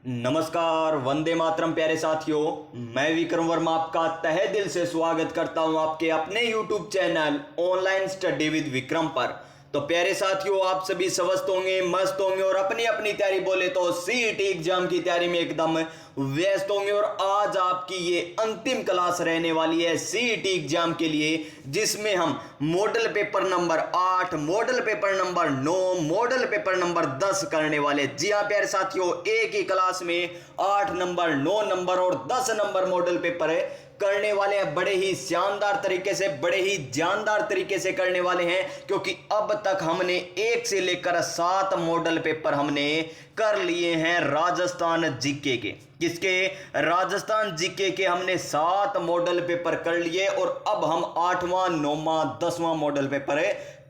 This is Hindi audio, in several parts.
नमस्कार, वंदे मातरम प्यारे साथियों। मैं विक्रम वर्मा आपका तहे दिल से स्वागत करता हूं आपके अपने YouTube channel online study with Vikram पर। तो प्यारे साथियों, आप सभी स्वस्थ होंगे, मस्त होंगे और अपनी अपनी तैयारी बोले तो सीईटी एग्जाम की तैयारी में एकदम व्यस्त होंगे। और आज आपकी ये अंतिम क्लास रहने वाली है सीईटी एग्जाम के लिए, जिसमें हम model paper number 8, model paper number 9, model paper number 10 करने वाले। जी हाँ प्यारे साथियों, एक ही क्लास में 8 नंबर, 9 नंबर और 10 नंबर मॉडल पेपर है करने वाले हैं। बड़े ही शानदार तरीके से, बड़े ही जानदार तरीके से करने वाले हैं, क्योंकि अब तक हमने 1 से लेकर 7 मॉडल पेपर हमने कर लिए हैं राजस्थान जीके के। किसके? राजस्थान जीके के हमने 7 मॉडल पेपर कर लिए और अब हम 8वां, 9वां, 10वां मॉडल पेपर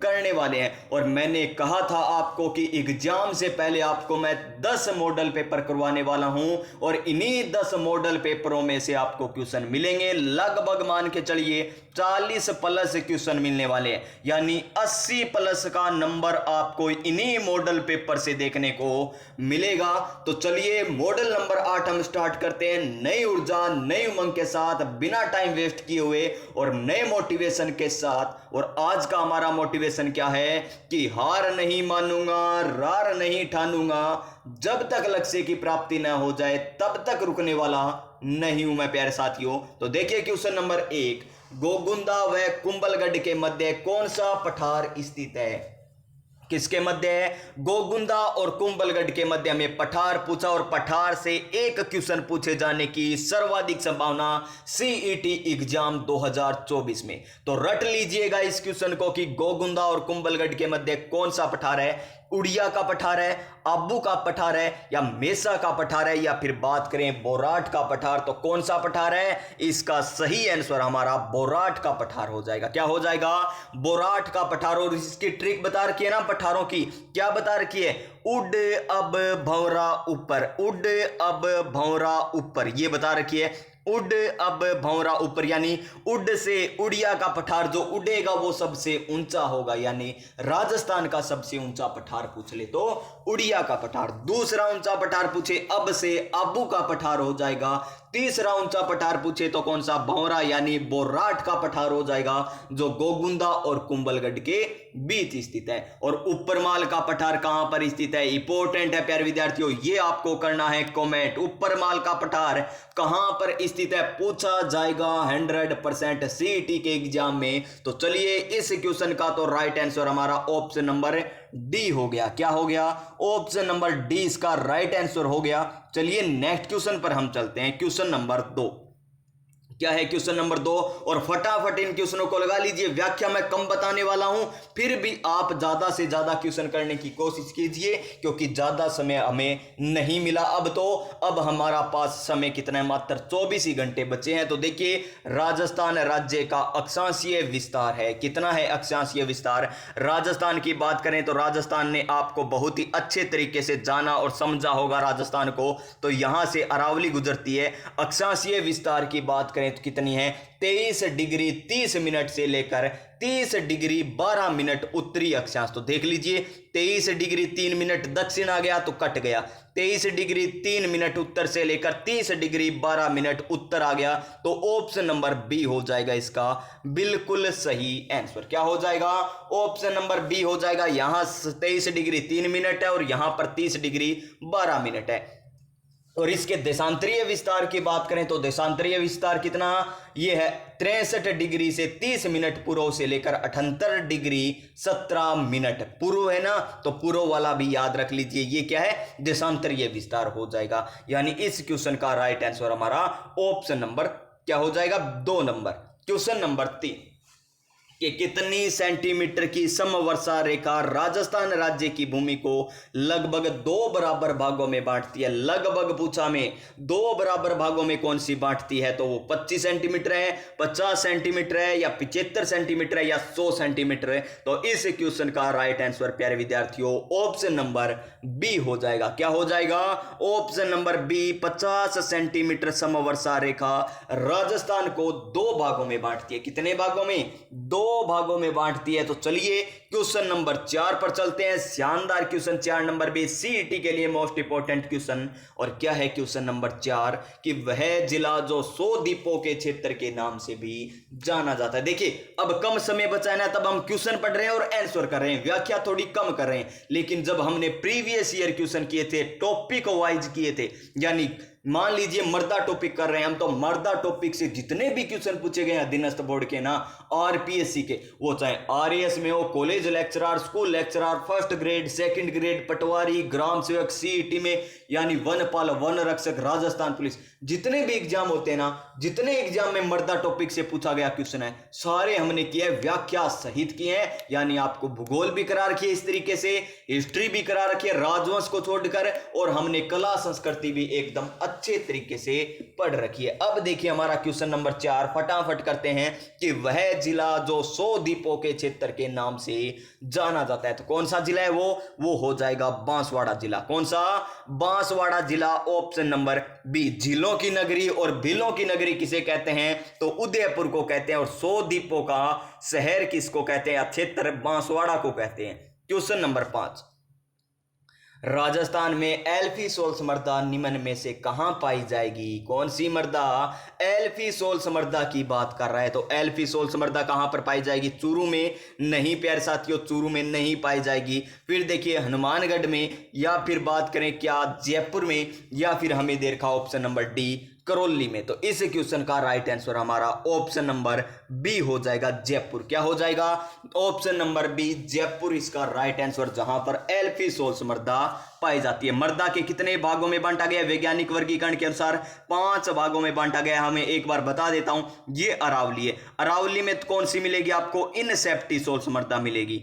करने वाले हैं। और मैंने कहा था आपको कि एग्जाम से पहले आपको मैं 10 मॉडल पेपर करवाने वाला हूं और इन्हीं 10 मॉडल पेपरों में से आपको क्वेश्चन मिलेंगे। लगभग मान के चलिए 40 प्लस क्वेश्चन मिलने वाले हैं, यानी 80 प्लस का नंबर आपको इन्हीं मॉडल पेपर से देखने को मिलेगा। तो चलिए मॉडल नंबर 8 हम स्टार्ट करते हैं नई ऊर्जा, नई उमंग के साथ, बिना टाइम वेस्ट किए हुए और नए मोटिवेशन के साथ। और आज का हमारा मोटिवेशन क्या है कि हार नहीं मानूंगा, रार नहीं ठानूंगा, जब तक लक्ष्य की प्राप्ति ना हो जाए तब तक रुकने वाला नहीं हूं मैं प्यारे साथियों। तो देखिए क्वेश्चन नंबर 1, गोगुंदा व कुंभलगढ़ के मध्य कौन सा पठार स्थित है? किसके मध्य है? गोगुंदा और कुंभलगढ़ के मध्य में पठार पूछा और पठार से एक क्वेश्चन पूछे जाने की सर्वाधिक संभावना सीईटी एग्जाम 2024 में। तो रट लीजिएगा इस क्वेश्चन को कि गोगुंदा और कुंभलगढ़ के मध्य कौन सा पठार है? उड़िया का पठार है, आबू का पठार है या मेसा का पठार है, या फिर बात करें बोराट का पठार, तो कौन सा पठार है? इसका सही आंसर हमारा बोराट का पठार हो जाएगा। क्या हो जाएगा? बोराट का पठार। और इसकी ट्रिक बता रखी है ना पठारों की, क्या बता रखी है? उड अब भंवरा ऊपर, उड अब भंवरा ऊपर, ये बता रखी है। उड अब भंवरा ऊपर, यानी उड से उड़िया का पठार जो उड़ेगा वो सबसे ऊंचा होगा, यानी राजस्थान का सबसे ऊंचा पठार पूछ ले तो उड़िया का पठार। दूसरा ऊंचा पठार पूछे अब से आबू का पठार हो जाएगा। तीसरा ऊंचा पठार पूछे तो कौन सा? भंवरा, यानी बोराट का पठार हो जाएगा, जो गोगुंदा और कुंभलगढ़ के बीच स्थित है। और ऊपरमाल का पठार कहां पर स्थित है? इंपॉर्टेंट है प्यारे विद्यार्थियों, ये आपको करना है कमेंट। ऊपरमाल का पठार कहां पर स्थित है पूछा जाएगा 100% सीईटी के एग्जाम में। तो चलिए इस क्वेश्चन का तो राइट आंसर हमारा ऑप्शन नंबर डी हो गया। क्या हो गया? ऑप्शन नंबर डी इसका राइट आंसर हो गया। चलिए नेक्स्ट क्वेश्चन पर हम चलते हैं। क्वेश्चन नंबर 2 क्या है? क्वेश्चन नंबर 2, और फटाफट इन क्वेश्चनों को लगा लीजिए। व्याख्या मैं कम बताने वाला हूं, फिर भी आप ज्यादा से ज्यादा क्वेश्चन करने की कोशिश कीजिए, क्योंकि ज्यादा समय हमें नहीं मिला। अब हमारा पास समय कितना है? मात्र 24 ही घंटे बचे हैं। तो देखिए, राजस्थान राज्य का अक्षांशीय विस्तार है। कितना है अक्षांशीय विस्तार? राजस्थान की बात करें तो राजस्थान ने आपको बहुत ही अच्छे तरीके से जाना और समझा होगा राजस्थान को। तो यहां से अरावली गुजरती है। अक्षांशीय विस्तार की बात करें तो कितनी है? 23 डिग्री 30 मिनट से लेकर 30 डिग्री 12 मिनट उत्तरी अक्षांश। तो देख लीजिए, 23 डिग्री 3 मिनट दक्षिण आ गया तो कट गया, 23 डिग्री 3 मिनट उत्तर से लेकर 30 डिग्री 12 मिनट उत्तर आ गया। तो ऑप्शन नंबर बी हो जाएगा इसका बिल्कुल सही आंसर। क्या हो जाएगा? ऑप्शन नंबर बी हो जाएगा। यहां 23 डिग्री 3 मिनट है और यहां पर 30 डिग्री 12 मिनट है। और इसके देशांतरीय विस्तार की बात करें तो देशांतरीय विस्तार कितना? यह है 63 डिग्री से 30 मिनट पूर्व से लेकर 78 डिग्री 17 मिनट पूर्व है ना। तो पूर्व वाला भी याद रख लीजिए, ये क्या है? देशांतरीय विस्तार हो जाएगा। यानी इस क्वेश्चन का राइट आंसर हमारा ऑप्शन नंबर क्या हो जाएगा? 2 नंबर। क्वेश्चन नंबर 3 कि कितनी सेंटीमीटर की समवर्षा रेखा राजस्थान राज्य की भूमि को लगभग 2 बराबर भागों में बांटती है? लगभग पूछा में 2 बराबर भागों में कौन सी बांटती है? तो वो 25 सेंटीमीटर है, 50 सेंटीमीटर है, या 75 सेंटीमीटर है, या 100 सेंटीमीटर है। तो इस क्वेश्चन का राइट आंसर प्यारे विद्यार्थियों ऑप्शन नंबर बी हो जाएगा। क्या हो जाएगा? ऑप्शन नंबर बी, 50 सेंटीमीटर समवर्षा रेखा राजस्थान को 2 भागों में बांटती है। कितने भागों में? 2 भागों में बांटती है। तो चलिए क्वेश्चन नंबर 4 पर चलते हैं। शानदार क्वेश्चन 4 नंबर भी सीईटी के लिए मोस्ट इंपोर्टेंट क्वेश्चन। और क्या है क्वेश्चन नंबर 4 कि वह जिला जो 100 द्वीपों के क्षेत्र के नाम से भी जाना जाता है। देखिए अब कम समय बचा है ना, तब हम क्वेश्चन पढ़ रहे हैं और आंसर कर रहे हैं, व्याख्या थोड़ी कम कर रहे हैं। लेकिन जब हमने प्रीवियस ईयर क्वेश्चन किए थे, टॉपिक वाइज किए थे, यानी मान लीजिए मर्दा टॉपिक कर रहे हैं हम, तो मर्दा टॉपिक से जितने भी क्वेश्चन पूछे गए हैं अधीनस्थ बोर्ड के ना, आरपीएससी के, वो चाहे आरएएस में हो, college lecturer, school lecturer, first grade, second grade, patwari, ग्राम सेवक, सीईटी में यानी वनपाल, वन रक्षक, राजस्थान पुलिस, जितने भी एग्जाम होते हैं ना, जितने एग्जाम में मर्दा टॉपिक से पूछा गया क्वेश्चन है, सारे हमने किए, व्याख्या सहित किए हैं। यानी आपको भूगोल भी करा रखी है इस तरीके से, हिस्ट्री भी करा रखी है राजवंश को छोड़कर, और हमने कला संस्कृति भी एकदम अच्छे तरीके से पढ़ रखी है। अब देखिए हमारा क्वेश्चन नंबर 4 फटाफट करते हैं कि वह जिला जो 100 द्वीपों के क्षेत्र के नाम से जाना जाता है, तो कौन सा जिला है वो हो जाएगा बांसवाड़ा जिला। कौन सा? बांसवाड़ा जिला, ऑप्शन नंबर बी। झीलों की नगरी और बिलों की नगरी किसे कहते हैं? तो उदयपुर को कहते हैं। और 100 द्वीपों का शहर किसको कहते हैं? क्षेत्र बांसवाड़ा को कहते हैं। क्वेश्चन नंबर 5, राजस्थान में एल्फीसोल्स मृदा निम्न में से कहां पाई जाएगी? कौन सी मृदा? एल्फीसोल्स मृदा की बात कर रहा है। तो एल्फीसोल्स मृदा कहां पर पाई जाएगी? चूरू में नहीं प्यारे साथियों, चूरू में नहीं पाई जाएगी। फिर देखिए हनुमानगढ़ में, या फिर बात करें क्या जयपुर में, या फिर हमें दे रखा ऑप्शन नंबर डी करौली में। तो इस क्वेश्चन का राइट आंसर हमारा ऑप्शन नंबर बी हो जाएगा, जयपुर। क्या हो जाएगा? ऑप्शन नंबर बी, जयपुर इसका राइट आंसर, जहां पर एल्फीसोल्स मृदा पाई जाती है। मृदा के कितने भागों में बांटा गया? वैज्ञानिक वर्गीकरण के अनुसार 5 भागों में बांटा गया। हमें एक बार बता देता हूं, ये अरावली है। अरावली में कौन सी मिलेगी आपको? इनसेप्टिसोल्स मृदा मिलेगी।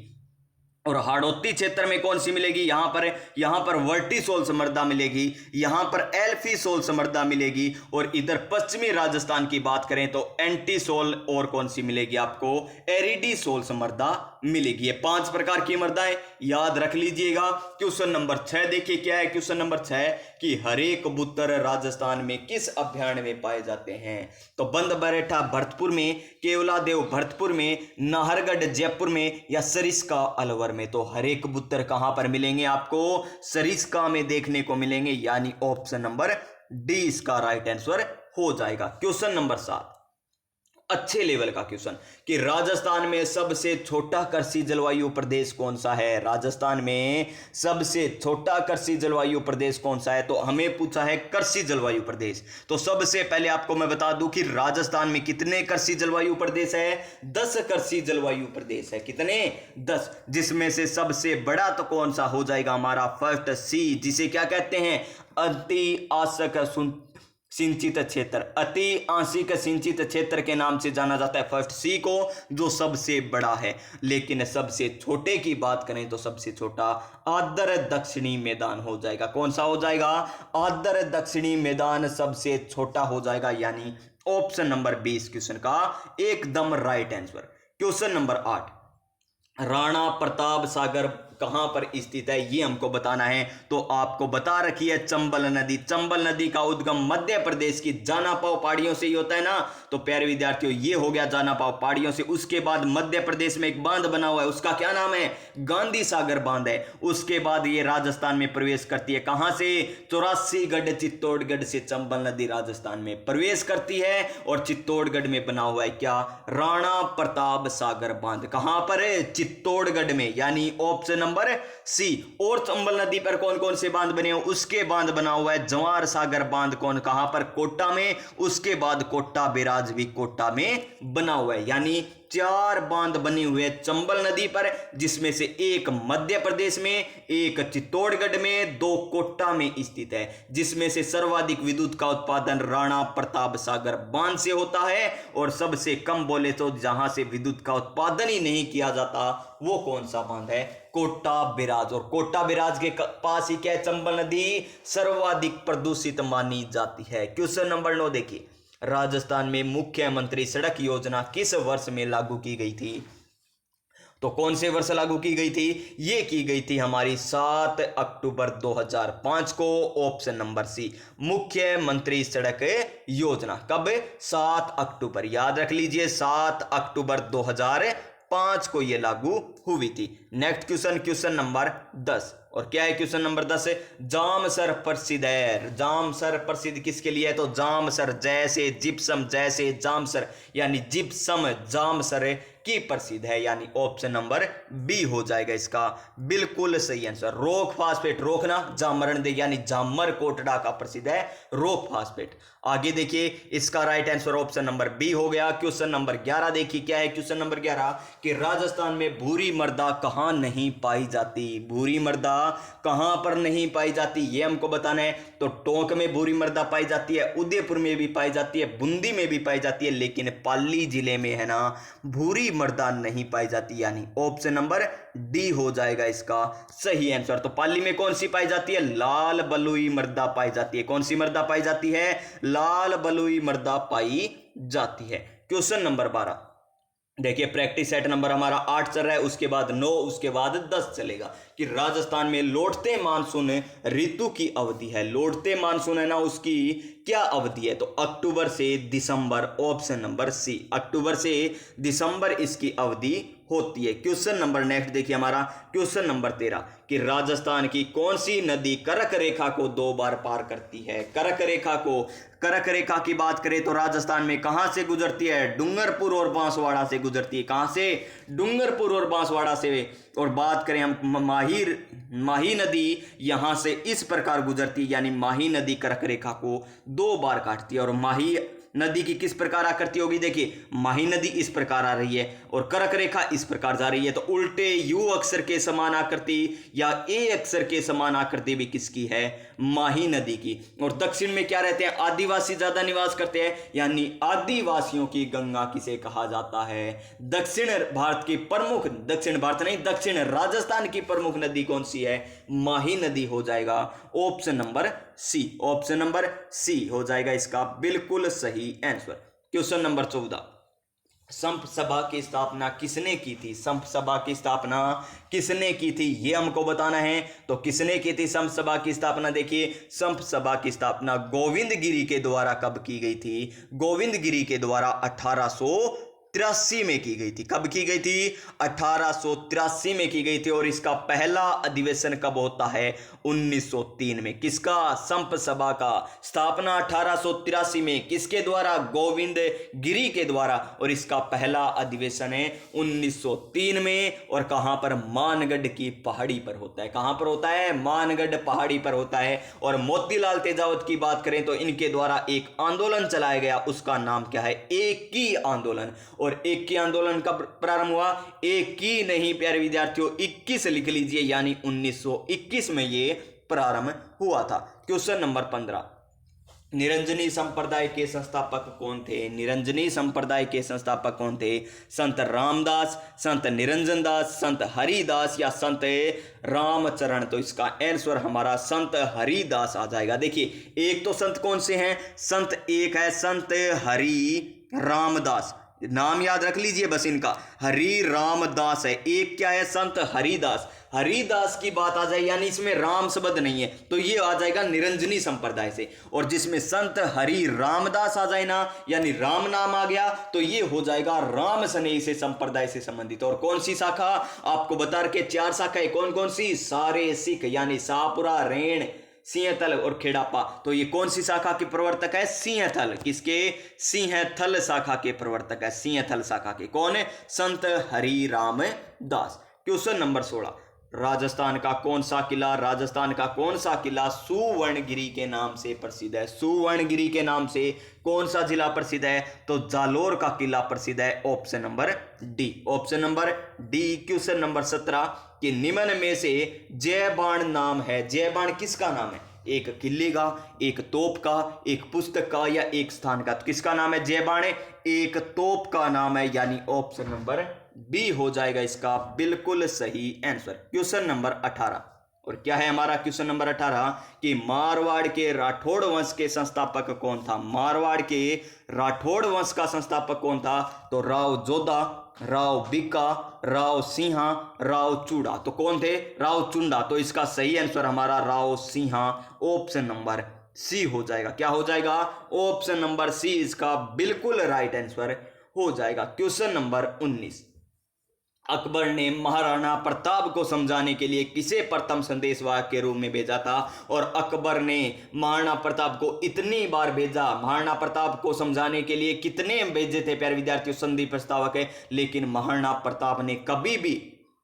और हाड़ौती क्षेत्र में कौन सी मिलेगी? यहां पर वर्टिसोल्स मृदा मिलेगी, यहां पर एल्फीसोल्स मृदा मिलेगी। और इधर पश्चिमी राजस्थान की बात करें तो एंटीसोल और कौन सी मिलेगी आपको? एरिडीसोल्स मृदा मिलेगी। ये 5 प्रकार की मृदाएं याद रख लीजिएगा। क्वेश्चन नंबर 6 देखिए क्या है। क्वेश्चन नंबर 6 कि हरे कबूतर राजस्थान में किस अभयारण्य में पाए जाते हैं? तो बंद बरेठा भरतपुर में, केवलादेव भरतपुर में, नाहरगढ़ जयपुर में, या सरिस्का अलवर में। तो हरे कबूतर कहां पर मिलेंगे आपको? सरिस्का में देखने को मिलेंगे, यानी ऑप्शन नंबर डी इसका राइट आंसर हो जाएगा। क्वेश्चन नंबर 7 अच्छे लेवल का क्वेश्चन कि राजस्थान में सबसे छोटा कृषि जलवायु प्रदेश कौन सा है? राजस्थान में सबसे छोटा कृषि जलवायु प्रदेश कौन सा है? तो हमें पूछा है कृषि जलवायु प्रदेश। तो सबसे पहले आपको मैं बता दूं कि राजस्थान में कितने कृषि जलवायु प्रदेश है? 10 कृषि जलवायु प्रदेश है। कितने? 10। जिसमें से सबसे बड़ा तो कौन सा हो जाएगा हमारा? फर्स्ट सी, जिसे क्या कहते हैं? अति आंशिक सिंचित क्षेत्र। अति आंशिक सिंचित क्षेत्र के नाम से जाना जाता है फर्स्ट सी को, जो सबसे बड़ा है। लेकिन सबसे छोटे की बात करें तो सबसे छोटा आदर दक्षिणी मैदान हो जाएगा। कौन सा हो जाएगा? आदर दक्षिणी मैदान सबसे छोटा हो जाएगा, यानी ऑप्शन नंबर 20 क्वेश्चन का एकदम right answer. Question number 8 Rana Pratap Sagar कहां पर स्थित है, ये हमको बताना है। तो आपको बता रखी है चंबल नदी। चंबल नदी का उद्गम मध्य प्रदेश की जानापाव पहाड़ियों से ही होता है ना। तो प्यारे विद्यार्थियों, ये हो गया जानापाव पहाड़ियों से। उसके बाद मध्य प्रदेश में एक बांध बना हुआ है, उसका क्या नाम है? गांधी सागर बांध है। उसके बाद ये राजस्थान में प्रवेश करती है। कहां से? 84गढ़ चित्तौड़गढ़ से चंबल नदी राजस्थान में प्रवेश करती है। और चित्तौड़गढ़ में बना हुआ है क्या? राणा प्रताप सागर बांध। कहां पर है? चित्तौड़गढ़ में, यानी ऑप्शन नंबर सी। और चंबल नदी पर कौन कौन से बांध बने हो? उसके बांध बना हुआ है जवार सागर बांध। कौन? कहां पर? कोटा में। उसके बाद कोटा बैराज भी कोटा में बना हुआ है। यानी 4 बांध बने हुए चंबल नदी पर, जिसमें से एक मध्य प्रदेश में, एक चित्तौड़गढ़ में, 2 कोटा में स्थित है। जिसमें से सर्वाधिक विद्युत का उत्पादन राणा प्रताप सागर बांध से होता है। और सबसे कम बोले तो जहां से विद्युत का उत्पादन ही नहीं किया जाता, वो कौन सा बांध है? कोटा बैराज। और कोटा बैराज के पास ही क्या है? चंबल नदी सर्वाधिक प्रदूषित मानी जाती है। क्वेश्चन नंबर 9 देखिए, राजस्थान में मुख्यमंत्री सड़क योजना किस वर्ष में लागू की गई थी? तो कौन से वर्ष लागू की गई थी? ये की गई थी हमारी 7 अक्टूबर 2005 को। ऑप्शन नंबर सी, मुख्यमंत्री सड़क योजना। कब? 7 अक्टूबर। याद रख लीजिए, 7 अक्टूबर 2005 2005 को ये लागू हुई थी। Next question, question number 10। और क्या है क्वेश्चन नंबर 10 है? जामसर प्रसिद्ध है। जामसर प्रसिद्ध किसके लिए है? तो जामसर, जैसे जिप्सम जैसे जामसर, यानी जिप्सम जामसर की प्रसिद्ध है, यानी ऑप्शन नंबर बी हो जाएगा इसका बिल्कुल सही आंसर। रोक फास्फेट, रोकना, जामरण दे, यानी जामर कोटड़ा का प्रसिद्ध है रोक फास्फेट। आगे देखिए, इसका right answer option number B हो गया। क्वेश्चन नंबर 11 देखिए, क्या है क्वेश्चन नंबर 11 कि राजस्थान में भूरी मर्दा कहां नहीं पाई जाती? भूरी मर्दा कहां पर नहीं पाई जाती ये हमको बताना है। तो टोंक में भूरी मर्दा पाई जाती है, उदयपुर में भी पाई जाती है, बूंदी में भी पाई जाती है, लेकिन पाली जिले में है ना भूरी मर्दा नहीं पाई जाती, यानी ऑप्शन नंबर डी हो जाएगा इसका सही आंसर। तो पाली में कौन सी पाई जाती है? लाल बलुई मर्दा पाई जाती है। कौन सी मर्दा पाई जाती है? लाल बलुई मर्दा पाई जाती है। क्वेश्चन नंबर 12 देखिए, प्रैक्टिस सेट नंबर हमारा 8 चल रहा है, उसके बाद 9, उसके बाद 10 चलेगा कि राजस्थान में लौटते मानसून ऋतु की अवधि है। लौटते मानसून है ना, उसकी क्या अवधि है? तो अक्टूबर से दिसंबर, ऑप्शन नंबर सी, अक्टूबर से दिसंबर इसकी अवधि होती है। क्वेश्चन नंबर नेक्स्ट देखिए हमारा क्वेश्चन नंबर 13 कि राजस्थान की कौन सी नदी कर्क रेखा को 2 बार पार करती है? कर्क रेखा को, कर्क रेखा की बात करें तो राजस्थान में कहां से गुजरती है? डूंगरपुर और बांसवाड़ा से गुजरती है। कहां से? डूंगरपुर और बांसवाड़ा से। और बात करें हम माही नदी यहां से इस प्रकार गुजरती है, यानी माही नदी कर्क रेखा को 2 बार काटती है। और माही नदी की किस प्रकार आकृति होगी? देखिए, माही नदी इस प्रकार आ रही है और कर्क रेखा इस प्रकार जा रही है, तो उल्टे यू अक्षर के समान आकृति या ए अक्षर के समान आकृति भी किसकी है? माही नदी की। और दक्षिण में क्या रहते हैं? आदिवासी ज्यादा निवास करते हैं, यानी आदिवासियों की गंगा किसे कहा जाता है? दक्षिण भारत की प्रमुख, दक्षिण भारत नहीं, दक्षिण राजस्थान की प्रमुख नदी कौन सी है? माही नदी हो जाएगा option number C, option number C हो जाएगा इसका बिल्कुल सही आंसर। क्वेश्चन नंबर 14, संप सभा की स्थापना किसने की थी? संप सभा की स्थापना किसने की थी ये हमको बताना है। तो किसने की थी संप सभा की स्थापना? देखिए, संप सभा की स्थापना गोविंद गिरी के द्वारा कब की गई थी? गोविंद गिरी के द्वारा 1883 में की गई थी। कब की गई थी? 1883 में की गई थी। और इसका पहला अधिवेशन कब होता है? 1903 में। किसका? संप सभा का स्थापना 1883 में किसके द्वारा? गोविंद गिरी के द्वारा। और इसका पहला अधिवेशन है 1903 में। और कहां पर? मानगढ़ की पहाड़ी पर होता है। कहां पर होता है? मानगढ़ पहाड़ी पर होता है। और मोतीलाल तेजावत की बात करें तो इनके द्वारा एक आंदोलन चलाया गया, उसका नाम क्या है? एक की आंदोलन। और एक की आंदोलन कब प्रारंभ हुआ? एक की नहीं प्यारे विद्यार्थियों, 21 लिख लीजिए, यानी 1921 में ये प्रारंभ हुआ था। क्वेश्चन नंबर 15, निरंजनी संप्रदाय के संस्थापक कौन थे? निरंजनी संप्रदाय के संस्थापक कौन थे? संत रामदास, संत निरंजन दास, संत हरिदास या संत रामचरण? तो इसका आंसर हमारा संत हरिदास आ जाएगा। देखिए, एक तो संत कौन से हैं? संत एक है संत हरि रामदास, नाम याद रख लीजिए बस इनका, हरि रामदास है। एक क्या है? संत हरिदास। हरिदास की बात आ जाए, यानी इसमें राम शब्द नहीं है, तो ये आ जाएगा निरंजनी संप्रदाय से। और जिसमें संत हरि रामदास आ जाए ना, यानी राम नाम आ गया, तो ये हो जाएगा राम स्नेही से संप्रदाय से संबंधित। और कौन सी शाखा? आपको बता रखे 4 शाखाएं। कौन कौन सी? सारे सिख, यानी शाहपुरा, रेण, सिंहथल और खेड़ापा। तो ये कौन सी शाखा के प्रवर्तक है? सिंहथल। किसके? सिंहथल शाखा के प्रवर्तक है। सिंहथल शाखा के कौन है? संत हरि राम दास। क्वेश्चन नंबर 16, राजस्थान का कौन सा किला, राजस्थान का कौन सा किला सुवर्णगिरी के नाम से प्रसिद्ध है? सुवर्णगिरी के नाम से कौन सा जिला प्रसिद्ध है? तो जालोर का किला प्रसिद्ध है, option number D, option number D. Question number 17 कि निम्न में से जय बाण नाम है। जय बाण किसका नाम है? एक किले का, एक तोप का, एक पुस्तक का या एक स्थान का? तो किसका नाम है जय बाण? एक तोप का नाम है, यानी ऑप्शन नंबर बी हो जाएगा इसका बिल्कुल सही आंसर। क्वेश्चन नंबर 18, और क्या है हमारा क्वेश्चन नंबर 18 कि मारवाड़ के राठौड़ वंश के संस्थापक कौन था? मारवाड़ के राठौड़ वंश का संस्थापक कौन था? तो राव जोधा, राव बिका, राव सिंहा, राव चूड़ा। तो कौन थे? राव चुंडा। तो इसका सही आंसर हमारा Rao Sinha, option number C हो जाएगा। क्या हो जाएगा? ऑप्शन नंबर सी इसका बिल्कुल राइट आंसर हो जाएगा। क्वेश्चन नंबर 19, अकबर ने महाराणा प्रताप को समझाने के लिए किसे प्रथम संदेशवाहक के रूप में भेजा था? और अकबर ने महाराणा प्रताप को इतनी बार भेजा, महाराणा प्रताप को समझाने के लिए कितने भेजे थे प्यारे विद्यार्थियों संधि प्रस्तावक है, लेकिन महाराणा प्रताप ने कभी भी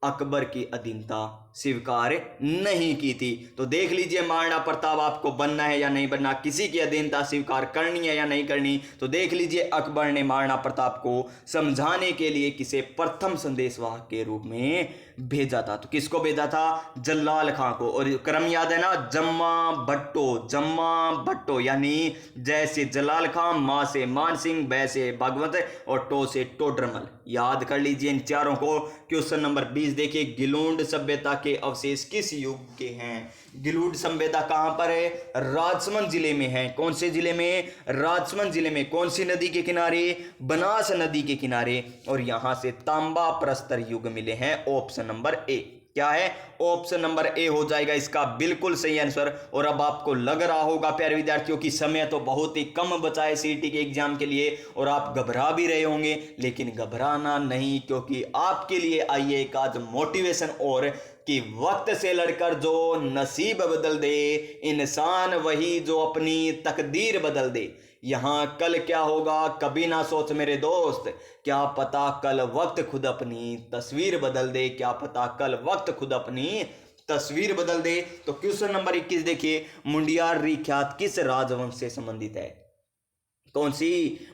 अकबर की अधीनता स्वीकार नहीं की थी। तो देख लीजिए महाराणा प्रताप आपको बनना है या नहीं बनना, किसी की अधीनता स्वीकार करनी है या नहीं करनी। तो देख लीजिए अकबर ने महाराणा प्रताप को समझाने के लिए किसे प्रथम संदेशवाहक के रूप में भेजा था। तो किसको भेजा था? जल्लाल खां को। और क्रम याद है ना, जम्मा भट्टो यानी जैसे जलाल खां, मां से मान सिंह, बै से भागवत और टो से टोडरमल। याद कर लीजिए इन चारों को। क्वेश्चन नंबर 20 देखिए, गिलूंड सभ्यता के अवशेष किस युग के हैं? गिलूंड सभ्यता कहां पर है? राजसमंद जिले में है। कौन से जिले में? राजसमंद जिले में। कौन सी नदी के किनारे? बनास नदी के किनारे। और यहां से तांबा प्रस्तर युग मिले हैं। ऑप्शन नंबर ए क्या है? ऑप्शन नंबर ए हो जाएगा इसका बिल्कुल सही आंसर। और अब आपको लग रहा होगा प्यारे विद्यार्थियों की समय तो बहुत ही कम बचा है सीईटी के एग्जाम के लिए और आप घबरा भी रहे होंगे, लेकिन घबराना नहीं, क्योंकि आपके लिए आई है एक आज मोटिवेशन और कि वक्त से लड़कर जो नसीब बदल दे, इंसान वही जो अपनी तकदीर बदल दे। यहां कल क्या होगा कभी ना सोच मेरे दोस्त, क्या पता कल वक्त खुद अपनी तस्वीर बदल दे, क्या पता कल वक्त खुद अपनी तस्वीर बदल दे। तो क्वेश्चन नंबर 21 देखिए, मुंडियार ख्यात किस राजवंश से संबंधित है? कौन सी?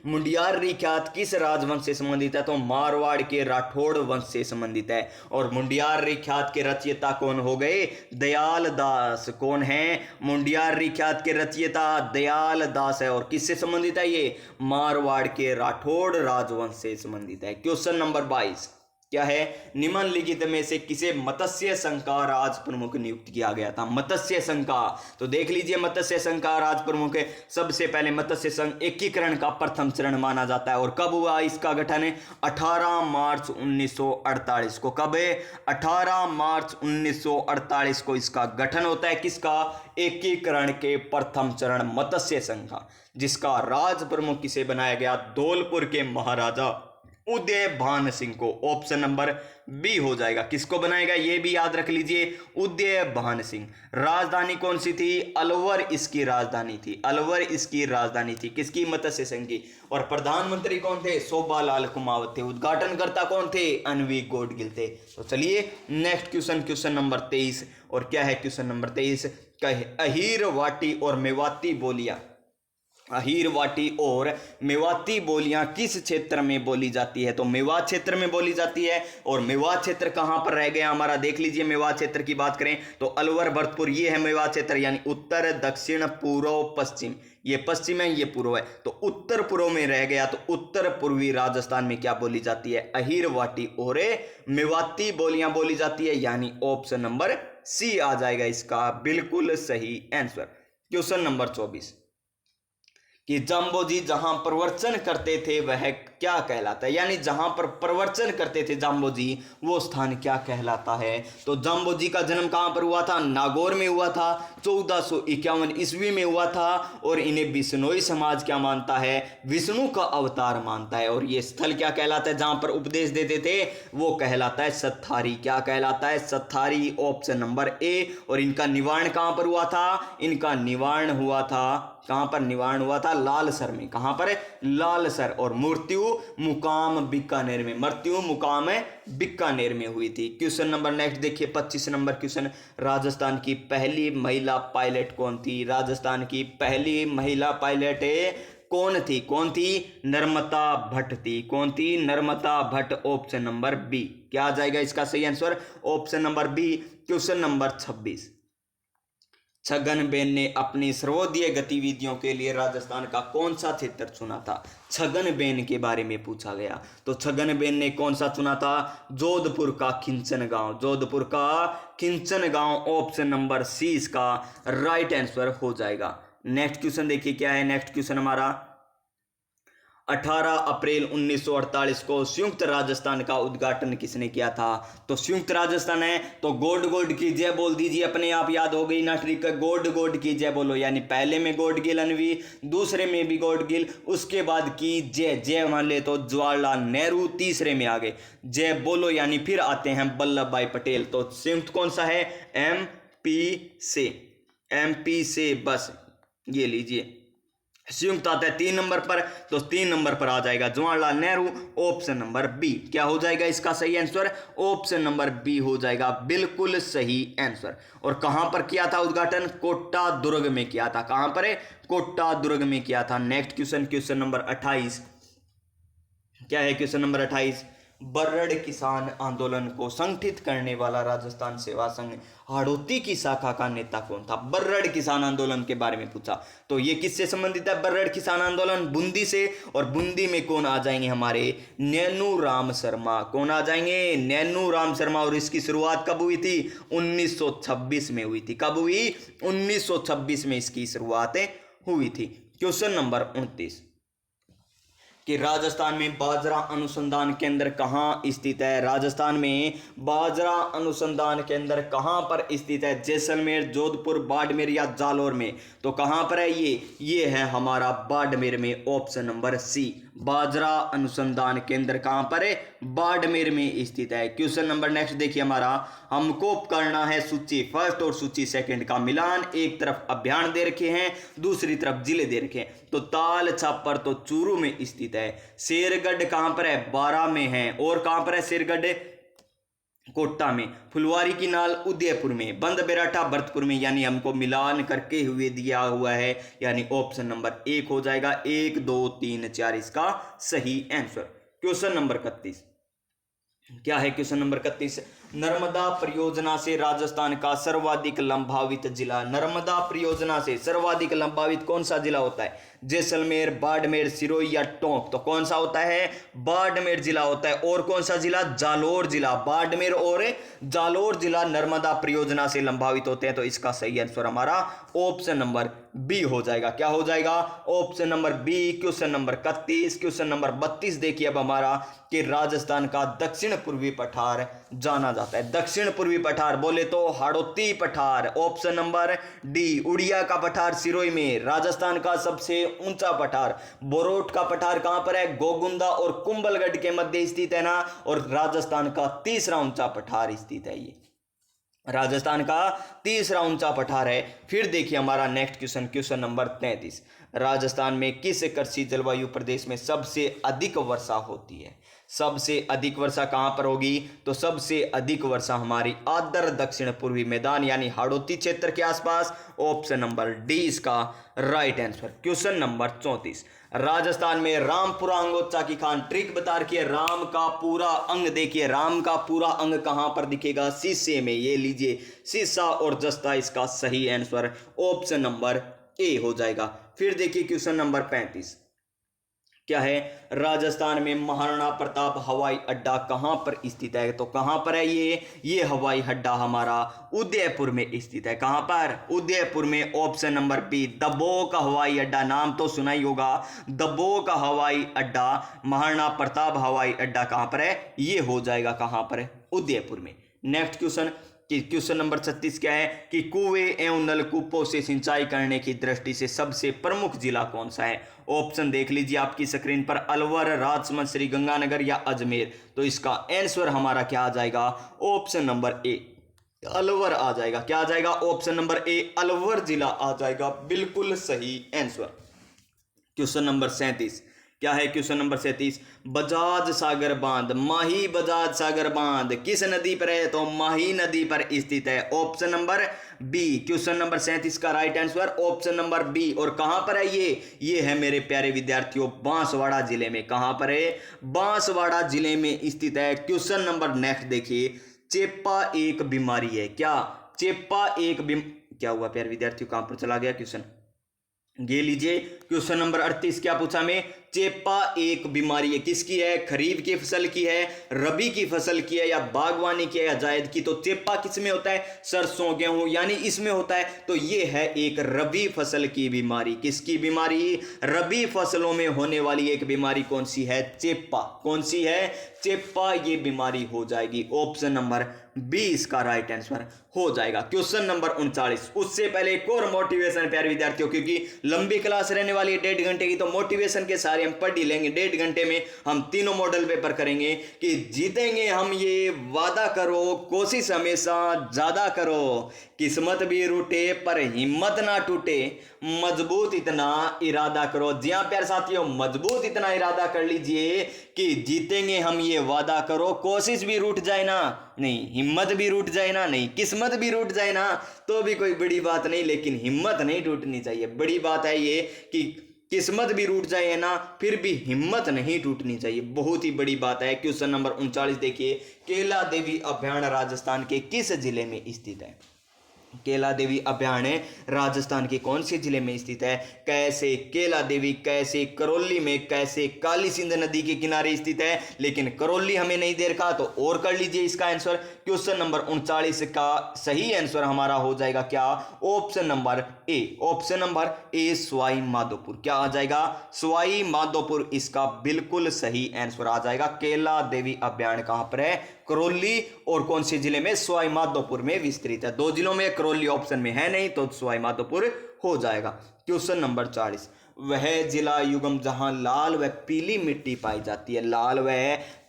मुंडियार ख्यात किस राजवंश से संबंधित है? तो मारवाड़ के राठौड़ वंश से संबंधित है। और मुंडियार ख्यात के रचयिता कौन हो गए? दयाल दास। कौन है? मुंडियार ख्यात के रचयिता दयाल दास है। और किससे संबंधित है ये? मारवाड़ के राठौड़ राजवंश से संबंधित है। क्वेश्चन नंबर 22 क्या है? निम्नलिखित में से किसे मत्स्य संघ का राज प्रमुख नियुक्त किया गया था? मत्स्य संघ का। तो देख लीजिए मत्स्य संघ का राज प्रमुख है। सबसे पहले मत्स्य संघ एकीकरण का प्रथम चरण माना जाता है। और कब हुआ इसका गठन? 18 मार्च 1948 को। कब है? 18 मार्च 1948 को इसका गठन होता है। किसका? एकीकरण के प्रथम चरण मत्स्य संघ का, जिसका राज प्रमुख किसे बनाया गया? धौलपुर के महाराजा उदय भान सिंह को। ऑप्शन नंबर बी हो जाएगा। किसको बनाएगा ये भी याद रख लीजिए, उदय भान सिंह। राजधानी कौन सी थी? अलवर इसकी राजधानी थी। अलवर इसकी राजधानी थी। किसकी? मत्स्य संघ की। और प्रधानमंत्री कौन थे? शोभालाल कुमावत थे। उद्घाटनकर्ता कौन थे? अनवी गोडगिल थे। तो चलिए नेक्स्ट क्वेश्चन, क्वेश्चन नंबर 23। और क्या है क्वेश्चन नंबर 23? अहीर वाटी और मेवाती बोलियां, अहीर वाटी और मेवाती बोलियां किस क्षेत्र में बोली जाती है? तो मेवात क्षेत्र में बोली जाती है। और मेवात क्षेत्र कहां पर रह गया हमारा? देख लीजिए मेवात क्षेत्र की बात करें तो अलवर भरतपुर ये है मेवात क्षेत्र, यानी उत्तर दक्षिण पूर्व पश्चिम। ये पश्चिम है, ये पूर्व है। तो उत्तर पूर्व में रह गया। तो उत्तर पूर्वी राजस्थान में क्या बोली जाती है? अहीर वाटी और मेवाती बोलियां बोली जाती है, यानी ऑप्शन नंबर सी आ जाएगा इसका बिल्कुल सही आंसर। क्वेश्चन नंबर 24 कि जाम्बोजी जहां प्रवचन करते थे वह क्या कहलाता है? यानी जहां पर प्रवचन करते थे जाम्बोजी वो स्थान क्या कहलाता है? तो जाम्बोजी का जन्म कहां पर हुआ था? नागौर में हुआ था। 1451 ईस्वी में हुआ था। और इन्हें बिश्नोई समाज क्या मानता है? विष्णु का अवतार मानता है। और ये स्थल क्या कहलाता है जहां पर उपदेश देते थे? वो कहलाता है सत्थारी। क्या कहलाता है? सत्थारी। Option number A. और इनका निवारण कहां पर हुआ था? इनका निवारण हुआ था, कहां पर निवारण हुआ था? लालसर में। कहां पर? लालसर। और मृत्यु मुकाम बीकानेर में। मृत्यु मुकाम बीकानेर में हुई थी। क्वेश्चन नंबर नेक्स्ट देखिए 25 नंबर क्वेश्चन, राजस्थान की पहली महिला पायलट कौन थी? राजस्थान की पहली महिला पायलट कौन थी? कौन थी? नर्मदा भट्ट थी। कौन थी? Narmada Bhatt. Option number B क्या आ जाएगा इसका सही answer? Option number B. Question number 26, Chhaganben ने अपनी सर्वोदय गतिविधियों के लिए राजस्थान का कौन सा क्षेत्र चुना था? छगनबेन के बारे में पूछा गया। तो छगनबेन ने कौन सा चुना था? जोधपुर का खिंचन गांव। जोधपुर का खिंचन गांव। ऑप्शन नंबर सी इसका राइट आंसर हो जाएगा। नेक्स्ट क्वेश्चन देखिए क्या है नेक्स्ट क्वेश्चन हमारा, 18 अप्रैल 1948 को संयुक्त राजस्थान का उद्घाटन किसने किया था? तो संयुक्त राजस्थान है तो गोड गोड की जय बोल दीजिए, अपने आप याद हो गई ना ट्रिक। गोड गोड की जय बोलो, यानी पहले में गोड गिल अनवी, दूसरे में भी गोड गिल, उसके बाद की जय, जय मान ले तो जवाहरलाल नेहरू तीसरे में आ गए, जय बोलो यानी फिर आते हैं वल्लभ भाई पटेल। तो संयुक्त कौन सा है? एमपी से, बस ये लीजिए संयुक्त आता है 3 नंबर पर, तो 3 नंबर पर आ जाएगा Jawaharlal Nehru, option number B. क्या हो जाएगा इसका सही आंसर? ऑप्शन नंबर बी हो जाएगा बिल्कुल सही आंसर। और कहां पर किया था उद्घाटन? कोटा दुर्ग में किया था। कहां पर है? कोटा दुर्ग में किया था। Next question, question number 28। क्या है क्वेश्चन नंबर 28? बर्रड़ किसान आंदोलन को संगठित करने वाला राजस्थान सेवा संघ हाड़ौती की शाखा का नेता कौन था? बर्रड़ किसान आंदोलन के बारे में पूछा, तो ये किससे संबंधित है? बर्रड़ किसान आंदोलन बूंदी से। और बूंदी में कौन आ जाएंगे? हमारे नैनू राम शर्मा। कौन आ जाएंगे? नैनू राम शर्मा। और इसकी शुरुआत कब हुई थी? 1926 में हुई थी। कब हुई? 1926 में इसकी शुरुआत हुई थी। क्वेश्चन नंबर 29 कि राजस्थान में बाजरा अनुसंधान केंद्र कहाँ स्थित है? राजस्थान में बाजरा अनुसंधान केंद्र कहाँ पर स्थित है? जैसलमेर, जोधपुर, बाड़मेर या जालोर में? तो कहाँ पर है ये है हमारा बाड़मेर में, ऑप्शन नंबर सी। बाजरा अनुसंधान केंद्र कहाँ पर है? बाड़मेर में स्थित है। क्वेश्चन नंबर नेक्स्ट देखिए हमारा, हमको करना है सूची फर्स्ट और सूची सेकंड का मिलान। एक तरफ अभियान दे रखे हैं, दूसरी तरफ जिले दे रखे हैं। तो ताल छापर तो चूरू में स्थित है। शेरगढ़ कहां पर है? बारां में है। और कहां पर है शेरगढ़? कोटा में। फुलवारी की नाल उदयपुर में। बंद बेराठा भरतपुर में। यानी हमको मिलान करके हुए दिया हुआ है, यानी ऑप्शन नंबर 1 हो जाएगा। 1 2 3 4 इसका सही आंसर। Question number 31। क्या है क्वेश्चन नंबर 31? नर्मदा परियोजना से राजस्थान का सर्वाधिक लंबावित जिला। नर्मदा परियोजना से सर्वाधिक लंबावित कौन सा जिला होता है? जैसलमेर, बाड़मेर, सिरोही या टोंक? तो कौन सा होता है? बाड़मेर जिला होता है। और कौन सा जिला? जालोर जिला। बाड़मेर और जालोर जिला नर्मदा परियोजना से लंबावित होते हैं। तो इसका सही आंसर हमारा ऑप्शन नंबर बी हो जाएगा। क्या हो जाएगा? Option number B. Question number 31। Question number 32 देखिए अब हमारा, कि राजस्थान का दक्षिण पूर्वी पठार जाना जाता है। दक्षिण पूर्वी पठार बोले तो हाड़ौती पठार, ऑप्शन नंबर डी। उड़िया का पठार सिरोही में। राजस्थान का सबसे ऊंचा पठार बोरोट का पठार कहां पर है? गोगुंदा और कुंभलगढ़ के मध्य स्थित है ना। और राजस्थान का तीसरा ऊंचा पठार स्थित है ये, राजस्थान का तीसरा ऊंचा पठार है। फिर देखिए हमारा next question, question number 33। Rajasthan में किस कृषि जलवायु प्रदेश में सबसे अधिक वर्षा होती है? सबसे अधिक वर्षा कहां पर होगी? तो सबसे अधिक वर्षा हमारी आदर दक्षिण पूर्वी मैदान यानी हाड़ौती क्षेत्र के आसपास। ऑप्शन नंबर डी इसका right answer. Question number 34। Rajasthan में रामपुरा अंगोत्सा की खान। ट्रिक बता रखी है, राम का पूरा अंग देखिए, राम का पूरा अंग कहां पर दिखेगा? शीशे में। ये लीजिए शीशा और जस्ता इसका सही आंसर ऑप्शन नंबर ए हो जाएगा। फिर देखिए क्वेश्चन नंबर 35। क्या है? राजस्थान में महाराणा प्रताप हवाई अड्डा कहां पर स्थित है? तो कहां पर है ये हवाई अड्डा हमारा उदयपुर में स्थित है। कहां पर? उदयपुर में। Option number B. दबों का हवाई अड्डा, नाम तो सुना ही होगा। दबों का हवाई अड्डा, महाराणा प्रताप हवाई अड्डा कहां पर है? ये हो जाएगा कहां पर है? उदयपुर में। नेक्स्ट क्वेश्चन, क्वेश्चन नंबर 36 क्या है? कि कुएं एवं नलकूपों से सिंचाई करने की दृष्टि से सबसे प्रमुख जिला कौन सा है? ऑप्शन देख लीजिए आपकी स्क्रीन पर, अलवर, राजसमंद, श्री गंगानगर या अजमेर। तो इसका आंसर हमारा क्या आ जाएगा? ऑप्शन नंबर ए अलवर आ जाएगा। क्या आ जाएगा? ऑप्शन नंबर ए अलवर जिला आ जाएगा, बिल्कुल सही आंसर। Question number 37। क्या है क्वेश्चन नंबर 37? बजाज सागर बांध, माही बजाज सागर बांध किस नदी पर है? तो माही नदी पर स्थित है। Option number B. Question number 37 का right answer option number B. और कहां पर है ये है मेरे प्यारे विद्यार्थियों बांसवाड़ा जिले में। कहां पर है? बांसवाड़ा जिले में स्थित है। क्वेश्चन नंबर नेक्स्ट देखिए, चेपा एक बीमारी है। क्या? चेपा एक क्या हुआ प्यारे विद्यार्थियों, कहां पर चला गया क्वेश्चन? ये लीजिए क्वेश्चन नंबर 38। क्या पूछा मैं? चेपा एक बीमारी है, किसकी है? खरीफ की फसल की है, रबी की फसल की है, या बागवानी की है, या जायद की। तो चेपा किस में होता है? सरसों, गेहूं, यानी इसमें होता है। तो ये है एक रबी फसल की बीमारी। किसकी बीमारी? रबी फसलों में होने वाली एक बीमारी कौन सी है? चेपा। कौन सी है? चेपा ये बीमारी हो जाएगी। ऑप्शन नंबर बी इसका राइट आंसर हो जाएगा। Question number 39। उससे पहले एक और मोटिवेशन प्यारे विद्यार्थियों, क्योंकि लंबी क्लास रहने वाली है 1.5 घंटे की, तो मोटिवेशन के सारे हम पढ़ ही लेंगे। 1.5 घंटे में हम तीनों मॉडल पेपर करेंगे कि जीतेंगे हम, ये वादा करो, कोशिश हमेशा ज्यादा करो, किस्मत भी रूठे पर हिम्मत ना टूटे, मजबूत इतना इरादा करो। जी हाँ प्यारे साथियों, मजबूत इतना इरादा कर लीजिए कि जीतेंगे हम, ये वादा करो। कोशिश भी रूठ जाए ना, नहीं, हिम्मत भी रूठ जाए ना, नहीं, किस्मत भी रूठ जाए ना, तो भी कोई बड़ी बात नहीं, लेकिन हिम्मत नहीं टूटनी चाहिए। बड़ी बात है ये कि किस्मत भी रूठ जाए ना, फिर भी हिम्मत नहीं टूटनी चाहिए। बहुत ही बड़ी बात है। क्वेश्चन नंबर 39 देखिए, केला देवी अभयारण्य राजस्थान के किस जिले में स्थित है? केला देवी अभयारण्य राजस्थान के कौन से जिले में स्थित है? कैसे केला देवी, कैसे करौली में, कैसे काली सिंध नदी के किनारे स्थित है, लेकिन करौली हमें नहीं दे रखा, तो और कर लीजिए इसका आंसर। क्वेश्चन नंबर 39 का सही आंसर हमारा हो जाएगा क्या? Option number A. Option number ए सवाई माधोपुर। क्या आ जाएगा? सवाई माधोपुर इसका बिल्कुल सही आंसर आ जाएगा। केला देवी अभयारण्य कहां पर है? करौली और कौन से जिले में? सवाई माधोपुर में विस्तृत है। 2 जिलों में, करौली ऑप्शन में है नहीं, तो सवाई माधोपुर हो जाएगा। Question number 40। वह जिला युगम जहां लाल व पीली मिट्टी पाई जाती है। लाल व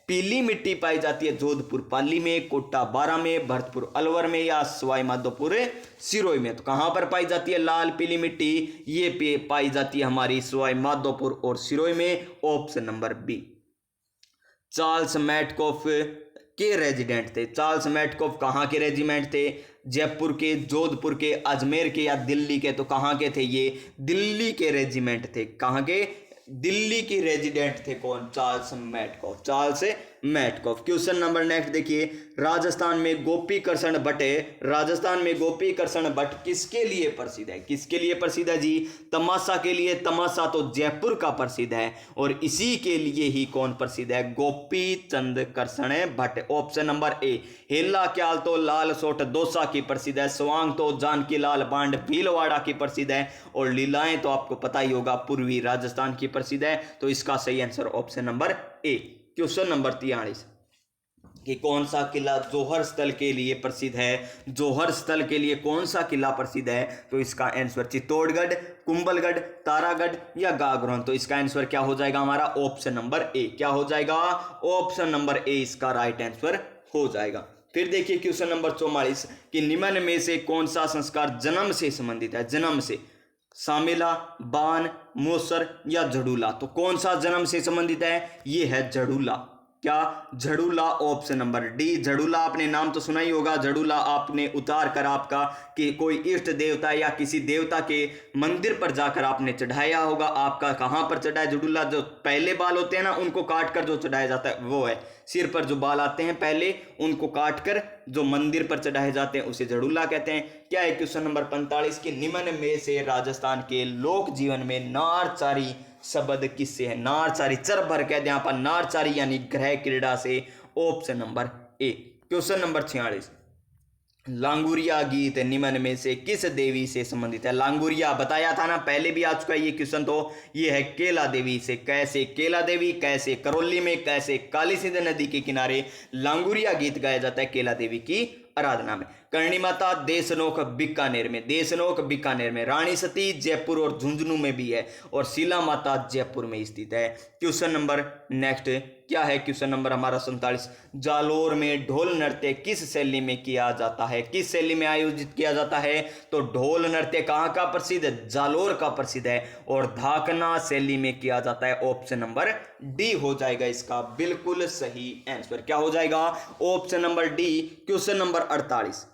पीली मिट्टी पाई जाती है। जोधपुर पाली में, कोटा बारा में, भरतपुर अलवर में, या सवाई माधोपुर सिरोही में। तो कहां पर पाई जाती है लाल पीली मिट्टी? ये पाई जाती है हमारी सवाई माधोपुर और सिरोही में। Option number B. Charles Metcalfe के रेजिडेंट थे। चार्ल्स मैटकॉफ कहाँ के रेजिमेंट थे? जयपुर के, जोधपुर के, अजमेर के, या दिल्ली के? तो कहाँ के थे ये? दिल्ली के रेजिमेंट थे। कहाँ के? दिल्ली की रेजिडेंट थे। कौन? Charles Metcalfe. Charles Metcalfe. Question number next देखिए, राजस्थान में गोपी कृष्ण भट्ट है। राजस्थान में गोपी कृष्ण भट्ट किसके लिए प्रसिद्ध है? किसके लिए प्रसिद्ध है जी? तमाशा के लिए। तमाशा तो जयपुर का प्रसिद्ध है, और इसी के लिए ही कौन प्रसिद्ध है? Gopi Chand Krishna Bhatt. Option number A. हेला क्याल तो लाल सोट दौसा की प्रसिद्ध है। स्वांग तो जानकी लाल बांड भीलवाड़ा की प्रसिद्ध है, और लीलाएं तो आपको पता ही होगा पूर्वी राजस्थान की प्रसिद्ध है। तो इसका सही answer option number A. Question number 43 कि कौन सा किला जौहर स्थल के लिए प्रसिद्ध है? जौहर स्थल के लिए कौन सा किला प्रसिद्ध है? तो इसका आंसर चित्तौड़गढ़, कुंभलगढ़, तारागढ़, या गागरोन। तो इसका आंसर क्या हो जाएगा हमारा? ऑप्शन नंबर ए। क्या हो जाएगा? ऑप्शन नंबर ए इसका राइट आंसर हो जाएगा। फिर देखिए क्वेश्चन नंबर 44 कि निम्न में से कौन सा संस्कार जन्म से संबंधित है? जन्म से। सामिला, बान, मोसर, या झड़ूला। तो कौन सा जन्म से संबंधित है? ये है झड़ूला। क्या? झड़ूला। Option number D. झड़ूला आपने नाम तो सुना ही होगा। झड़ूला आपने उतार कर आपका कि कोई इष्ट देवता या किसी देवता के मंदिर पर जाकर आपने चढ़ाया होगा। आपका कहां पर चढ़ाया झड़ूला? जो पहले बाल होते हैं ना, उनको काट कर जो चढ़ाया जाता है वो है। सिर पर जो बाल आते हैं पहले, उनको काट कर जो मंदिर पर चढ़ाए जाते हैं उसे झड़ूला कहते हैं। क्या है क्वेश्चन नंबर 45 के निम्न में से राजस्थान के लोक जीवन में नारचारी शब्द किससे है? नारचारी, चर भर कह दें यहाँ पर नारचारी यानी ग्रह क्रीड़ा से। Option number A. Question number 46 Languriya गीत निम्न में से किस देवी से संबंधित है? लांगुरिया बताया था ना, पहले भी आ चुका है ये क्वेश्चन। तो ये है केला देवी से। कैसे केला देवी, कैसे करौली में, कैसे काली सिंध नदी के किनारे लांगुरिया गीत गाया जाता है केला देवी की आराधना में। करणी माता देशनोक बीकानेर में। देशनोक बीकानेर में। रानी सती जयपुर और झुंझुनू में भी है, और शीला माता जयपुर में स्थित है। क्वेश्चन नंबर नेक्स्ट क्या है? क्वेश्चन नंबर हमारा 47 जालोर में ढोल नृत्य किस शैली में किया जाता है? किस शैली में आयोजित किया जाता है? तो ढोल नृत्य कहाँ का प्रसिद्ध है? जालोर का प्रसिद्ध है, और धाकना शैली में किया जाता है। ऑप्शन नंबर डी हो जाएगा इसका बिल्कुल सही आंसर। क्या हो जाएगा? Option number D. Question number 48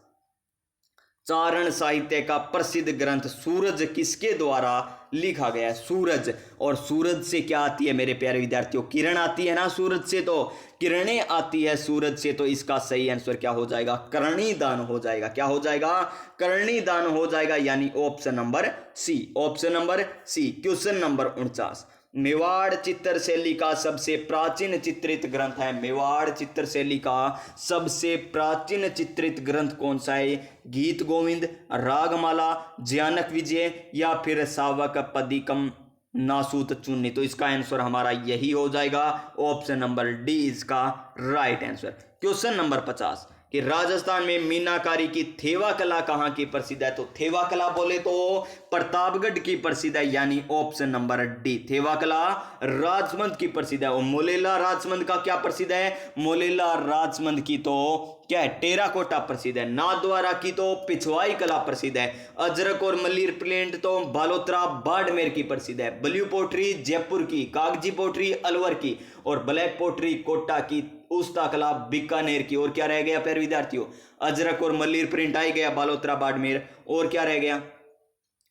चारण साहित्य का प्रसिद्ध ग्रंथ सूरज किसके द्वारा लिखा गया है? सूरज। और सूरज से क्या आती है मेरे प्यारे विद्यार्थियों? किरण आती है ना सूरज से, तो किरणें आती है सूरज से। तो इसका सही आंसर क्या हो जाएगा? करणी दान हो जाएगा। क्या हो जाएगा? करणी दान हो जाएगा, यानी option number C. Option number C. Question number 49 Mewar चित्र शैली का सबसे प्राचीन चित्रित ग्रंथ है। मेवाड़ चित्र शैली का सबसे प्राचीन चित्रित ग्रंथ कौन सा है? गीत गोविंद, रागमाला, ज्ञानक विजय या फिर सावक पदिकम नासूत चुन्नी। तो इसका आंसर हमारा यही हो जाएगा, ऑप्शन नंबर डी इसका राइट आंसर। क्वेश्चन नंबर 50 कि राजस्थान में मीनाकारी की थेवा कला कहाँ की प्रसिद्ध है? तो थेवा कला बोले तो प्रतापगढ़ की प्रसिद्ध है, यानी ऑप्शन नंबर डी। थेवा कला राजमंद की प्रसिद्ध है। और मोलेला राजमंद का क्या प्रसिद्ध है? मोलेला राजमंद की तो क्या है? टेराकोटा प्रसिद्ध है। नाथद्वारा की तो पिछवाई कला प्रसिद्ध है। अजरक और मल्लीर प्रिंट तो बालोतरा बाड़मेर की प्रसिद्ध है। ब्लू पोट्री जयपुर की, कागजी पोट्री अलवर की और ब्लैक पोट्री कोटा की, उस्ता कला बीकानेर की। और क्या रह गया प्यारे विद्यार्थियों? अजरक और मल्लीर प्रिंट आ ही गया, बालोतरा बाड़मेर। और क्या रह गया?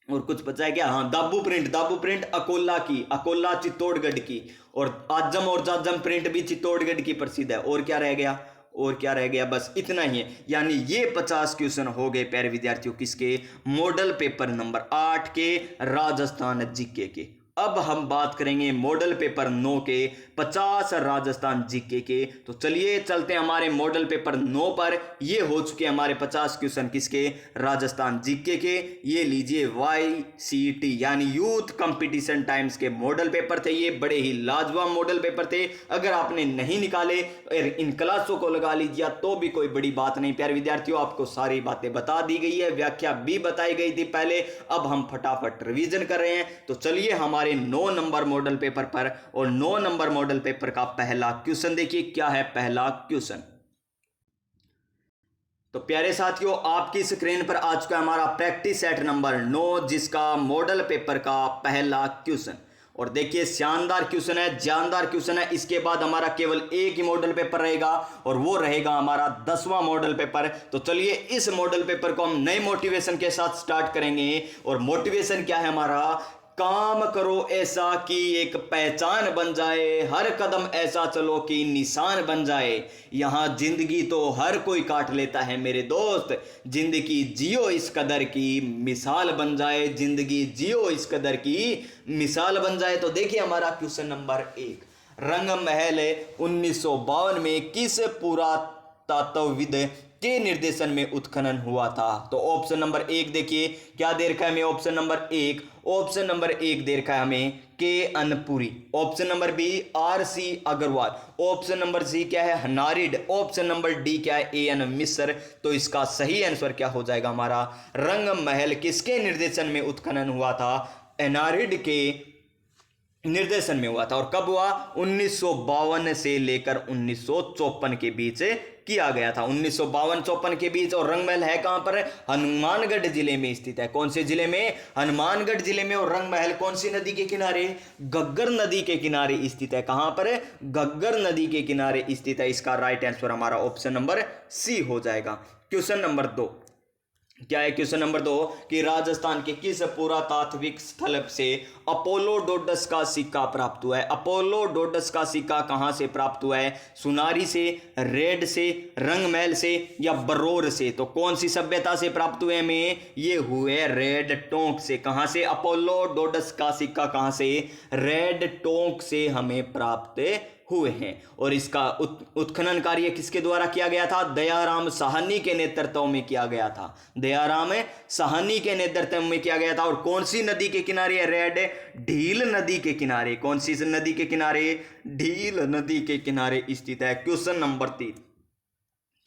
और कुछ बचा है क्या? हाँ, दाबू प्रिंट अकोला की, अकोला चित्तौड़गढ़ की। और आजम और जाजम प्रिंट भी चित्तौड़गढ़ की प्रसिद्ध है। और क्या रह गया? और क्या रह गया? बस इतना ही है। यानी ये 50 क्वेश्चन हो गए प्यारे विद्यार्थियों किसके? मॉडल पेपर नंबर 8 के राजस्थान जीके के। अब हम बात करेंगे मॉडल पेपर 9 के 50 राजस्थान जीके के। तो चलिए चलते हैं हमारे मॉडल पेपर 9 पर। ये हो चुके हमारे 50 क्वेश्चन किसके? राजस्थान जीके के। ये लीजिए YCT यानी यूथ कंपटीशन टाइम्स के मॉडल पेपर थे। ये बड़े ही लाजवाब मॉडल पेपर थे। अगर आपने नहीं निकाले इन क्लासों को लगा लीजिए तो भी कोई बड़ी बात नहीं प्यारे विद्यार्थियों, आपको सारी बातें बता दी गई है, व्याख्या भी बताई गई थी पहले। अब हम फटाफट रिवीजन कर रहे हैं। तो चलिए हमारे 9 नंबर मॉडल पेपर पर, और 9 नंबर मॉडल पेपर का पहला क्वेश्चन देखिए क्या है पहला क्वेश्चन। तो प्यारे साथियों आपकी स्क्रीन पर आ चुका है हमारा प्रैक्टिस सेट नंबर 9 जिसका मॉडल पेपर का पहला क्वेश्चन। और देखिए शानदार क्वेश्चन है, जानदार क्वेश्चन है। इसके बाद हमारा केवल एक ही मॉडल पेपर रहेगा और वो रहेगा हमारा 10वां मॉडल पेपर। तो चलिए इस मॉडल पेपर को हम नए मोटिवेशन के साथ स्टार्ट करेंगे। और मोटिवेशन क्या है हमारा? काम करो ऐसा कि एक पहचान बन जाए, हर कदम ऐसा चलो कि निशान बन जाए। यहाँ जिंदगी तो हर कोई काट लेता है मेरे दोस्त, जिंदगी जियो इस कदर की मिसाल बन जाए, जिंदगी जियो इस कदर की मिसाल बन जाए। तो देखिए हमारा क्वेश्चन नंबर 1, रंग महल 1952 में किस पुरातत्वविद के निर्देशन में उत्खनन हुआ था? तो ऑप्शन नंबर 1 देखिए क्या दे रखा है हमें? ऑप्शन नंबर 1 दे रखा है हमें के अनपुरी। Option number B RC Agarwal. Option number C क्या है? हनारिड। ऑप्शन नंबर डी क्या है? AN मिश्र। तो इसका सही आंसर क्या हो जाएगा हमारा? रंग महल किसके निर्देशन में उत्खनन हुआ था? एनारिड के निर्देशन में हुआ था। और कब हुआ? 1952 से लेकर 1954 के बीच किया गया था। 1952-54 के बीच। और रंगमहल है कहां पर? हनुमानगढ़ जिले में स्थित है। कौन से जिले में? हनुमानगढ़ जिले में। और रंगमहल कौन सी नदी के किनारे? घग्गर नदी के किनारे स्थित है। कहां पर? घग्गर नदी के किनारे स्थित है। इसका राइट आंसर हमारा ऑप्शन नंबर सी हो जाएगा। क्वेश्चन नंबर 2 क्या है? क्वेश्चन नंबर 2 कि राजस्थान के किस पुरातात्विक स्थल से अपोलोडोडस का सिक्का प्राप्त हुआ है? अपोलोडोडस का सिक्का कहां से प्राप्त हुआ है? सुनारी से, रेड से, रंगमहल से या बरोर से? तो कौन सी सभ्यता से प्राप्त हुए हमें? ये हुए रेड टोंक से। कहां से? अपोलोडोडस का सिक्का कहां से? रेड टोंक से हमें प्राप्त हुए हैं। और इसका उत्खनन कार्य किसके द्वारा किया गया था? दयाराम साहनी के नेतृत्व में किया गया था। दयाराम साहनी के नेतृत्व में किया गया था। और कौन सी नदी के किनारे? रेड ढील नदी के किनारे। कौन सी नदी के किनारे? ढील नदी के किनारे स्थित है। क्वेश्चन नंबर 3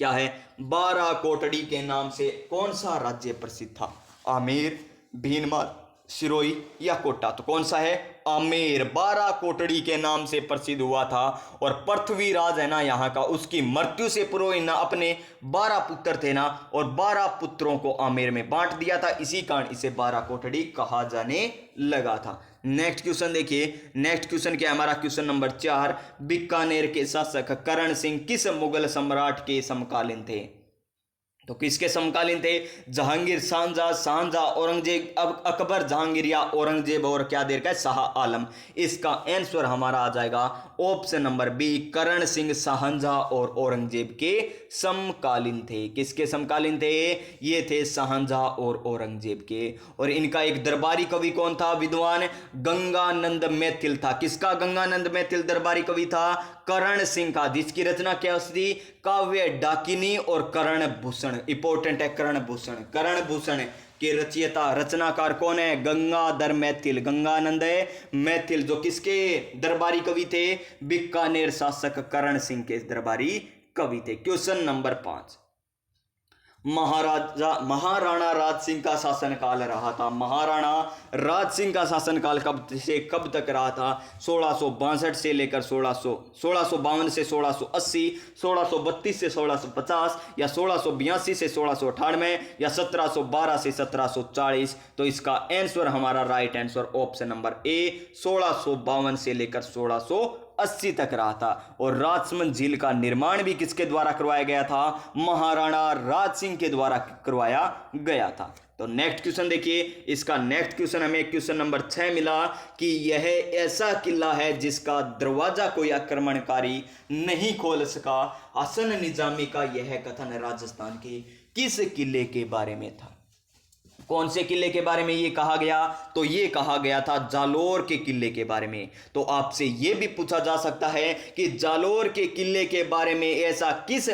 क्या है? 12 कोटड़ी के नाम से कौन सा राज्य प्रसिद्ध था? आमेर, भीनमार, सिरोही या कोटा? तो कौन सा है? आमेर 12 कोटड़ी के नाम से प्रसिद्ध हुआ था। और पृथ्वीराज है ना यहाँ का, उसकी मृत्यु से पूर्व ना अपने 12 पुत्र थे ना, और 12 पुत्रों को आमेर में बांट दिया था। इसी कारण इसे 12 कोटड़ी कहा जाने लगा था। नेक्स्ट क्वेश्चन देखिए। नेक्स्ट क्वेश्चन क्या है हमारा? क्वेश्चन नंबर 4, बीकानेर के शासक करण सिंह किस मुगल सम्राट के समकालीन थे? तो किसके समकालीन थे? जहांगीर, शाहजहां, शाहजहां, औरंगजेब, अब अकबर, जहांगीर या औरंगजेब और क्या दे रखा है? शाह आलम। इसका आंसर हमारा आ जाएगा option number B, Karan Singh Shahjahan और औरंगजेब के समकालीन थे। किसके समकालीन थे? ये थे शाहजहां और औरंगजेब के। और इनका एक दरबारी कवि कौन था? विद्वान गंगानंद मैथिल था। किसका गंगानंद मैथिल दरबारी कवि था? करण सिंह का, जिसकी रचना क्या थी? काव्य डाकिनी और करण भूषण। इंपॉर्टेंट है करण भूषण। करण भूषण के रचयिता, रचनाकार कौन है? गंगाधर मैथिल, गंगानंद मैथिल, जो किसके दरबारी कवि थे? बीकानेर शासक करण सिंह के दरबारी कवि थे। क्वेश्चन नंबर 5, महाराणा राज सिंह का शासनकाल रहा था। महाराणा राज सिंह का शासनकाल कब से कब तक रहा था? 1662 से लेकर 1652 से 1680, 1632 से 1650, या 1682 से 1698, या 1712 से 1740। तो इसका आंसर हमारा राइट आंसर ऑप्शन नंबर ए, 1652 से लेकर 1680 तक रहा था। और राजसमंद झील का निर्माण भी किसके द्वारा करवाया गया था? महाराणा राज सिंह के द्वारा करवाया गया था। तो नेक्स्ट क्वेश्चन देखिए, इसका नेक्स्ट क्वेश्चन हमें क्वेश्चन नंबर 6 मिला कि यह ऐसा किला है जिसका दरवाजा कोई आक्रमणकारी नहीं खोल सका। हसन निजामी का यह कथन राजस्थान के किस किले के बारे में था? कौन से किले के बारे में ये कहा गया? तो ये कहा गया था जालोर के किले के बारे में। तो आपसे ये भी पूछा जा सकता है कि जालोर के किले के बारे में ऐसा किस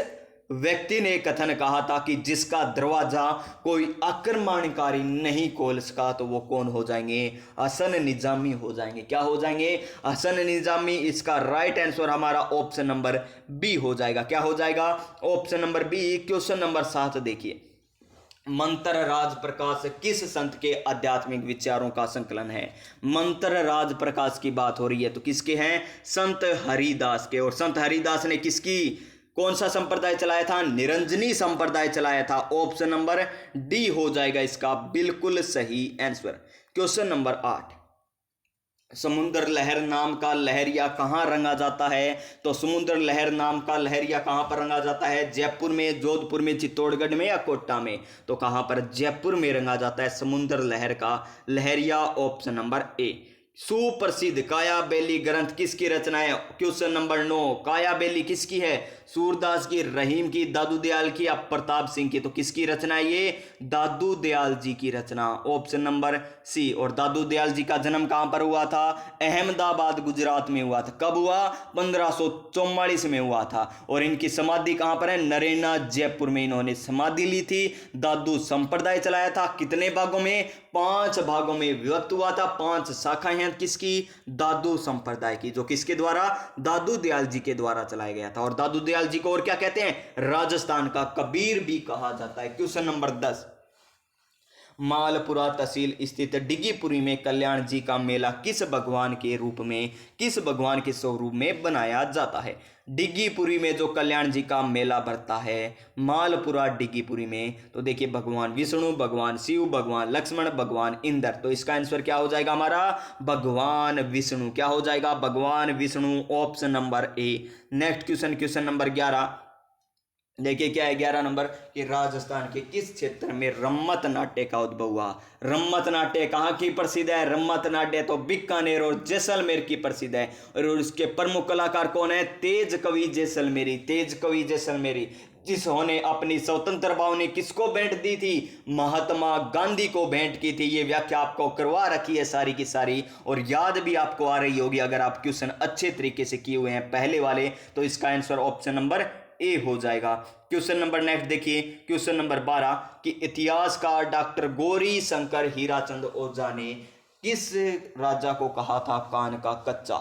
व्यक्ति ने कथन कहा था कि जिसका दरवाजा कोई आक्रमणकारी नहीं खोल सका? तो वो कौन हो जाएंगे? हसन निजामी हो जाएंगे। क्या हो जाएंगे? हसन निजामी। इसका राइट आंसर हमारा ऑप्शन नंबर बी हो जाएगा। क्या हो जाएगा? Option number B. Question number 7 देखिए, मंत्र राज प्रकाश किस संत के आध्यात्मिक विचारों का संकलन है? मंत्र राज प्रकाश की बात हो रही है तो किसके हैं? संत हरिदास के। और संत हरिदास ने किसकी, कौन सा संप्रदाय चलाया था? निरंजनी संप्रदाय चलाया था। ऑप्शन नंबर डी हो जाएगा इसका बिल्कुल सही आंसर। क्वेश्चन नंबर 8, समुद्र लहर नाम का लहरिया कहाँ रंगा जाता है? तो समुद्र लहर नाम का लहरिया कहाँ पर रंगा जाता है? जयपुर में, जोधपुर में, चित्तौड़गढ़ में या कोटा में? तो कहाँ पर? जयपुर में रंगा जाता है समुद्र लहर का लहरिया। ऑप्शन नंबर ए। सुप्रसिद्ध काया बेली ग्रंथ किसकी रचना है? क्वेश्चन नंबर 9, काया बेली किसकी है? सूरदास की, रहीम की, दादू दयाल की या प्रताप सिंह की? तो किसकी रचना है ये? दादू दयाल जी की रचना। ऑप्शन नंबर सी। और दादू दयाल जी का जन्म कहां पर हुआ था? अहमदाबाद गुजरात में हुआ था। कब हुआ? 1544 में हुआ था। और इनकी समाधि कहां पर है? नरेना, जयपुर में इन्होंने समाधि ली थी। दादू संप्रदाय चलाया था। कितने भागों में? 5 भागों में विभक्त हुआ था। 5 शाखाएं हैं किसकी? दादू संप्रदाय की, जो किसके द्वारा? दादू दयाल जी के द्वारा चलाया गया था। और दादू दयाल जी को और क्या कहते हैं? राजस्थान का कबीर भी कहा जाता है। क्वेश्चन नंबर 10, मालपुरा तहसील स्थित डिग्गीपुरी में कल्याण जी का मेला किस भगवान के रूप में, किस भगवान के स्वरूप में बनाया जाता है? डिग्गीपुरी में जो कल्याण जी का मेला भरता है मालपुरा डिग्गीपुरी में, तो देखिए भगवान विष्णु, भगवान शिव, भगवान लक्ष्मण, भगवान इंद्र। तो इसका आंसर क्या हो जाएगा हमारा? भगवान विष्णु। क्या हो जाएगा? भगवान Vishnu. Option number A. Next question, question number 11 देखिए क्या है 11 नंबर, कि राजस्थान के किस क्षेत्र में रम्मत नाट्य का उद्भव हुआ? रम्मत नाट्य कहाँ की प्रसिद्ध है? रम्मत नाट्य तो बीकानेर और जैसलमेर की प्रसिद्ध है। और उसके प्रमुख कलाकार कौन है? तेज कवि जैसलमेरी। तेज कवि जैसलमेरी जिन्होंने अपनी स्वतंत्र भावना किसको भेंट दी थी? महात्मा गांधी को भेंट की थी। ये व्याख्या आपको करवा रखी है सारी की सारी, और याद भी आपको आ रही होगी अगर आप क्वेश्चन अच्छे तरीके से किए हुए हैं पहले वाले। तो इसका आंसर ऑप्शन नंबर ए हो जाएगा। क्वेश्चन नंबर नेक्स्ट देखिए, क्वेश्चन नंबर 12, कि इतिहासकार डॉक्टर गौरी शंकर हीराचंद ओझा ने किस राजा को कहा था कान का कच्चा?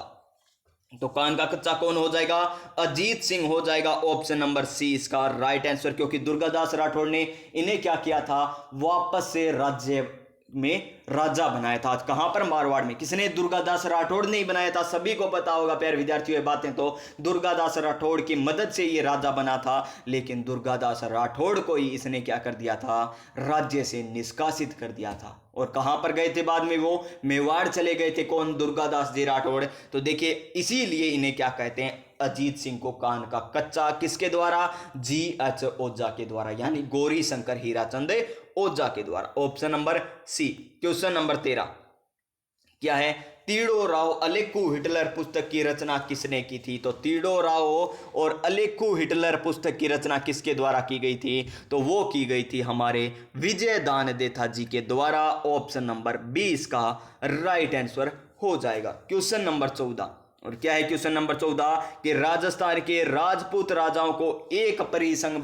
तो कान का कच्चा कौन हो जाएगा? अजीत सिंह हो जाएगा। ऑप्शन नंबर सी इसका राइट आंसर, क्योंकि दुर्गादास राठौड़ ने इन्हें क्या किया था? वापस से राज्य में राजा बनाया था। कहां पर? मारवाड़ में। किसने? दुर्गादास राठौड़ ने ही बनाया था। सभी को पता होगा प्यारे विद्यार्थियों, ये बातें तो दुर्गादास राठौड़ की मदद से ये राजा बना था। लेकिन दुर्गादास राठौड़ को ही इसने क्या कर दिया था? राज्य से निष्कासित कर दिया था। और कहां पर गए थे बाद में? वो मेवाड़ चले गए थे। कौन? दुर्गादास जी राठौड़। तो देखिए इसीलिए इन्हें क्या कहते हैं? अजीत सिंह को कान का कच्चा, किसके द्वारा? G.H. ओझा के द्वारा, यानी गौरी शंकर हीराचंद ओझा के द्वारा। Option number C. Question number 13 क्या है? तीड़ो राव अलेक्कू हिटलर पुस्तक की रचना किसने की थी? तो तीड़ो राव और अलेक्कू हिटलर पुस्तक की रचना किसके द्वारा की गई थी? तो वो की गई थी हमारे विजय दानदेथा जी के द्वारा। ऑप्शन नंबर 20 का राइट आंसर हो जाएगा। क्वेश्चन नंबर 14 और क्या है क्वेश्चन नंबर 14 कि राजस्थान के राजपूत राजाओं को एक परिसंघ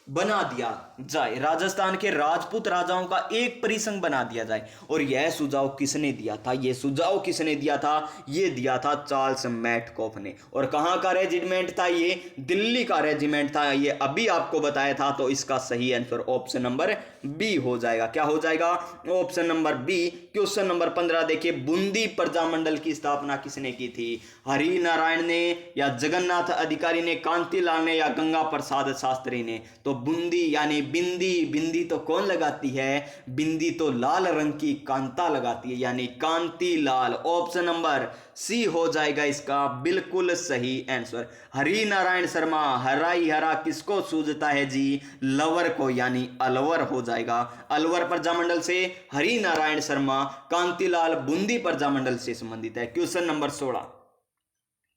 बना दिया जाए। राजस्थान के राजपूत राजाओं का एक परिसंघ बना दिया जाए। और यह सुझाव किसने दिया था? यह सुझाव किसने दिया था? यह दिया था चार्ल्स मैटकॉफ ने। और कहां का रेजिमेंट था ये? दिल्ली का रेजिमेंट था। ये अभी आपको बताया था। तो इसका सही आंसर ऑप्शन नंबर बी हो जाएगा। क्या हो जाएगा? Option number B. Question number 15 देखिए, बूंदी प्रजामंडल की स्थापना किसने की थी? हरि नारायण ने या जगन्नाथ अधिकारी ने, कांतिलाल ने या गंगा प्रसाद शास्त्री ने? तो बूंदी यानी बिंदी, बिंदी तो कौन लगाती है? बिंदी तो लाल रंग की कांता लगाती है, यानी कांतिलाल। ऑप्शन नंबर सी हो जाएगा इसका बिल्कुल सही आंसर। हरि नारायण शर्मा, हराई हरा किसको सूझता है जी? लवर को, यानी अलवर हो जाएगा। अलवर प्रजामंडल से हरि नारायण शर्मा, कांतिलाल बूंदी प्रजामंडल से संबंधित है। क्वेश्चन नंबर 16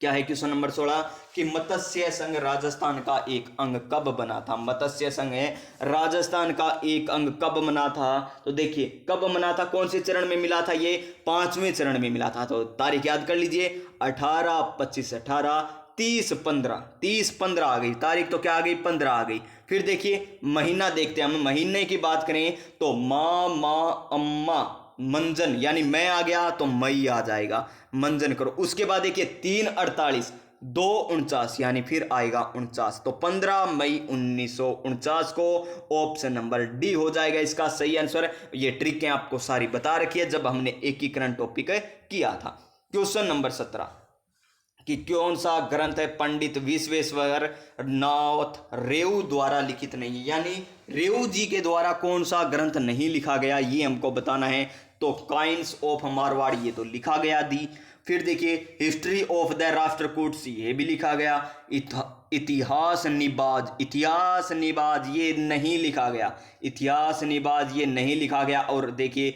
क्या है? क्वेश्चन नंबर 16 कि मत्स्य संघ राजस्थान का एक अंग कब बना था? मत्स्य संघ है राजस्थान का एक अंग कब बना था? तो देखिए कब बना था, कौन से चरण में मिला था? ये 5वें चरण में मिला था। तो तारीख याद कर लीजिए, 18, 25, 18, 30, 15। 30, 15 आ गई तारीख, तो क्या आ गई? 15 आ गई। फिर देखिए महीना देखते हैं हम। महीने की बात करें तो माँ अम्मा मंजन, यानी मैं आ गया तो मई आ जाएगा, मंजन करो। उसके बाद देखिए 3, 48, 2, 49, यानी फिर आएगा 49। तो 15 मई 1949 को ऑप्शन नंबर डी हो जाएगा इसका सही आंसर। ये ट्रिक आपको सारी बता रखी है जब हमने एकीकरण टॉपिक किया था। क्वेश्चन नंबर 17 कि कौन सा ग्रंथ है पंडित विश्वेश्वर नाथ रेऊ द्वारा लिखित नहीं है? यानी रेऊ जी के द्वारा कौन सा ग्रंथ नहीं लिखा गया, ये हमको बताना है। तो काइंस ऑफ मारवाड़ ये तो लिखा गया दी। फिर देखिए हिस्ट्री ऑफ द राष्ट्रकूट ये भी लिखा गया। इतिहास निबाज ये नहीं लिखा गया। इतिहास निबाज ये नहीं लिखा गया। और देखिए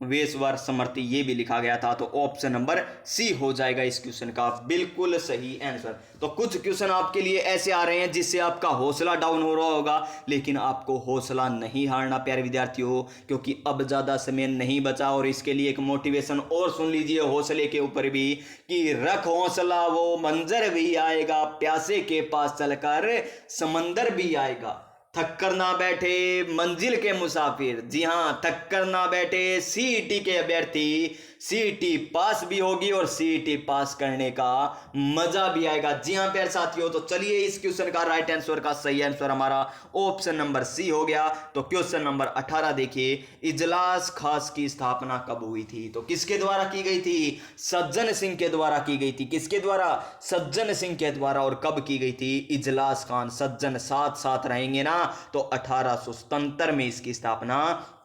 वेश्वर समर्थी ये भी लिखा गया था। तो ऑप्शन नंबर सी हो जाएगा इस क्वेश्चन का बिल्कुल सही आंसर। तो कुछ क्वेश्चन आपके लिए ऐसे आ रहे हैं जिससे आपका हौसला डाउन हो रहा होगा, लेकिन आपको हौसला नहीं हारना प्यारे विद्यार्थियों, क्योंकि अब ज्यादा समय नहीं बचा। और इसके लिए एक मोटिवेशन और सुन लीजिए हौसले के ऊपर भी, कि रख हौसला वो मंजर भी आएगा, प्यासे के पास चलकर समंदर भी आएगा। थक कर ना बैठे मंजिल के मुसाफिर, जी हाँ थक कर ना बैठे सीईटी के अभ्यर्थी, सीईटी पास भी होगी और सीईटी पास करने का मजा भी आएगा। जी हाँ प्यारे साथियों, तो चलिए इस क्वेश्चन का राइट आंसर का सही आंसर हमारा ऑप्शन नंबर सी हो गया। तो क्वेश्चन नंबर 18 देखिए, इजलास खास की स्थापना कब हुई थी? तो किसके द्वारा की गई थी? सज्जन सिंह के द्वारा की गई थी। किसके द्वारा? सज्जन सिंह के द्वारा। और कब की गई थी? इजलास खान सज्जन साथ साथ रहेंगे ना, तो 1877 में इसकी स्थापना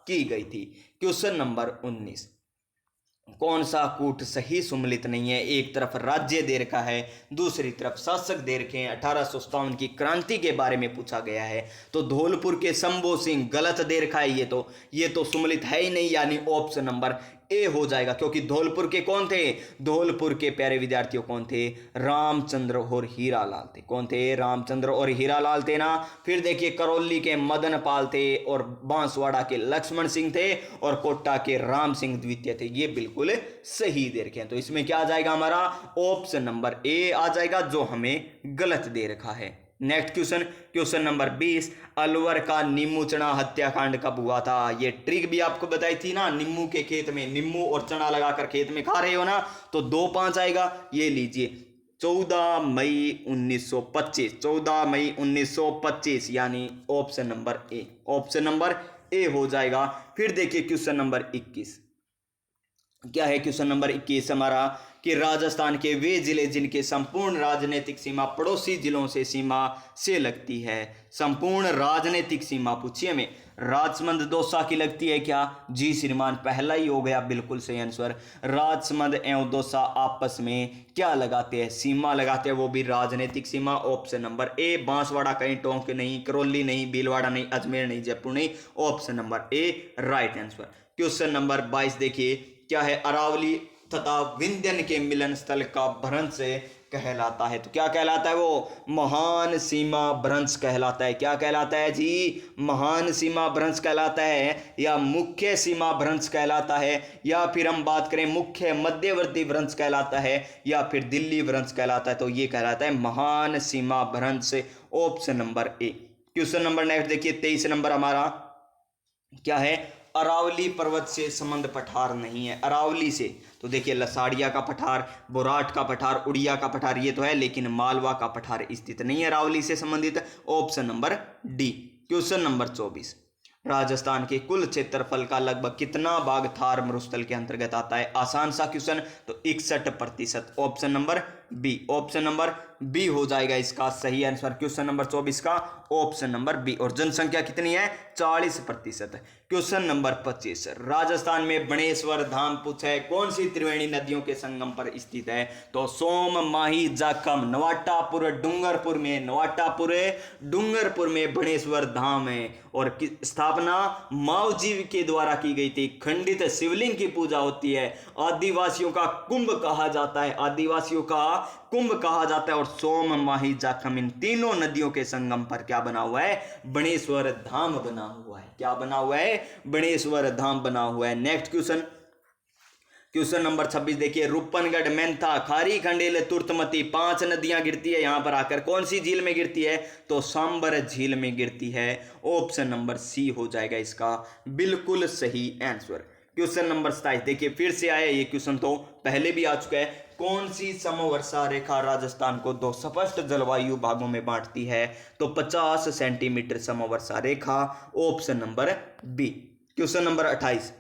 की गई थी। क्वेश्चन नंबर 19, कौन सा कूट सही सुमलित नहीं है? एक तरफ राज्य दे रखा है, दूसरी तरफ शासक दे रखे हैं। 1857 की क्रांति के बारे में पूछा गया है। तो धौलपुर के शंभू सिंह गलत दे रखा है। ये तो सुमलित है ही नहीं, यानी ऑप्शन नंबर ए हो जाएगा। क्योंकि धौलपुर के कौन थे? धौलपुर के प्यारे विद्यार्थियों कौन थे? रामचंद्र और हीरालाल थे। कौन थे? रामचंद्र और हीरालाल थे ना। फिर देखिए करौली के मदन पाल थे, और बांसवाड़ा के लक्ष्मण सिंह थे, और कोटा के राम सिंह द्वितीय थे। ये बिल्कुल सही दे रखे हैं। तो इसमें क्या आ जाएगा हमारा? ऑप्शन नंबर ए आ जाएगा, जो हमें गलत दे रखा है। Next question, question number 20, Alwar का नींबू चना हत्याकांड कब हुआ था? ये ट्रिक भी आपको बताई थी ना, नींबू के खेत में नींबू और चना लगाकर खेत में खा रहे हो ना, तो 2-5 आएगा। ये लीजिए 14 मई 1925, 14 मई 1925, यानी option number A, option number ए हो जाएगा। फिर देखिए क्वेश्चन नंबर 21, क्या है क्वेश्चन नंबर 21 हमारा कि राजस्थान के वे जिले जिनके संपूर्ण राजनीतिक सीमा पड़ोसी जिलों से सीमा से लगती है। संपूर्ण राजनीतिक सीमा पूछिए हमें, राजसमंद दौसा की लगती है क्या? जी श्रीमान, पहला ही हो गया बिल्कुल सही आंसर। राजसमंद एवं दौसा आपस में क्या लगाते हैं? सीमा लगाते हैं, वो भी राजनीतिक सीमा। Option number A. बांसवाड़ा कहीं, टोंक नहीं, करौली नहीं, भीलवाड़ा नहीं, अजमेर नहीं, जयपुर नहीं। ऑप्शन नंबर ए राइट आंसर। क्वेश्चन नंबर 22 देखिए, क्या है? अरावली तथा विंध्यन के मिलन स्थल का भ्रंश कहलाता है। तो क्या कहलाता है वो? महान सीमा भ्रंश कहलाता है। क्या कहलाता है जी? महान सीमा भ्रंश कहलाता है, या मुख्य सीमा भ्रंश कहलाता है, या फिर हम बात करें मुख्य मध्यवर्ती भ्रंश कहलाता है, या फिर दिल्ली भ्रंश कहलाता है। तो ये कहलाता है महान सीमा भ्रंश। Option number A. Question number next देखिए, 23 नंबर हमारा क्या है? अरावली पर्वत से संबंध पठार नहीं है। अरावली से तो देखिए लसाड़िया का पठार, बोराट का पठार, उड़िया का पठार ये तो है, लेकिन मालवा का पठार स्थित नहीं है अरावली से संबंधित। Option number D. Question number 24, Rajasthan के कुल क्षेत्रफल का लगभग कितना भाग थार मरुस्थल के अंतर्गत आता है? आसान सा क्वेश्चन, तो 61%। Option number B. Option number B हो जाएगा इसका सही आंसर क्वेश्चन नंबर 24 का, ऑप्शन नंबर बी। और जनसंख्या कितनी है? 40%। क्वेश्चन नंबर 25, राजस्थान में बणेश्वर धाम पूछा है, कौन सी त्रिवेणी नदियों के संगम पर स्थित है? तो सोम, माही, जाखम, नवाटापुर, डूंगरपुर में, डूंगरपुर में बणेश्वर धाम है। और स्थापना मावजी के द्वारा की गई थी। खंडित शिवलिंग की पूजा होती है। आदिवासियों का कुंभ कहा जाता है, आदिवासियों का कुंभ कहा जाता है। और सोम, माही, जाखम इन तीनों नदियों के संगम पर क्या बना हुआ है? बणेश्वर धाम बना हुआ है। क्या बना हुआ है? बणेश्वर धाम बना हुआ है। नेक्स्ट क्वेश्चन, क्वेश्चन नंबर 26 देखिए, रूपनगढ़, मेंथा, खारी, खंडेल, तुर्तमती 5 नदियां गिरती है यहां पर आकर, कौन सी झील में गिरती है? तो सांबर झील में गिरती है। ऑप्शन नंबर सी हो जाएगा इसका बिल्कुल सही आंसर। क्वेश्चन नंबर 27 देखिए, फिर से आया ये क्वेश्चन, तो पहले भी आ चुका है। कौन सी समवर्षा रेखा राजस्थान को 2 स्पष्ट जलवायु भागों में बांटती है? तो 50 सेंटीमीटर समवर्षा रेखा। Option number B. Question number 28,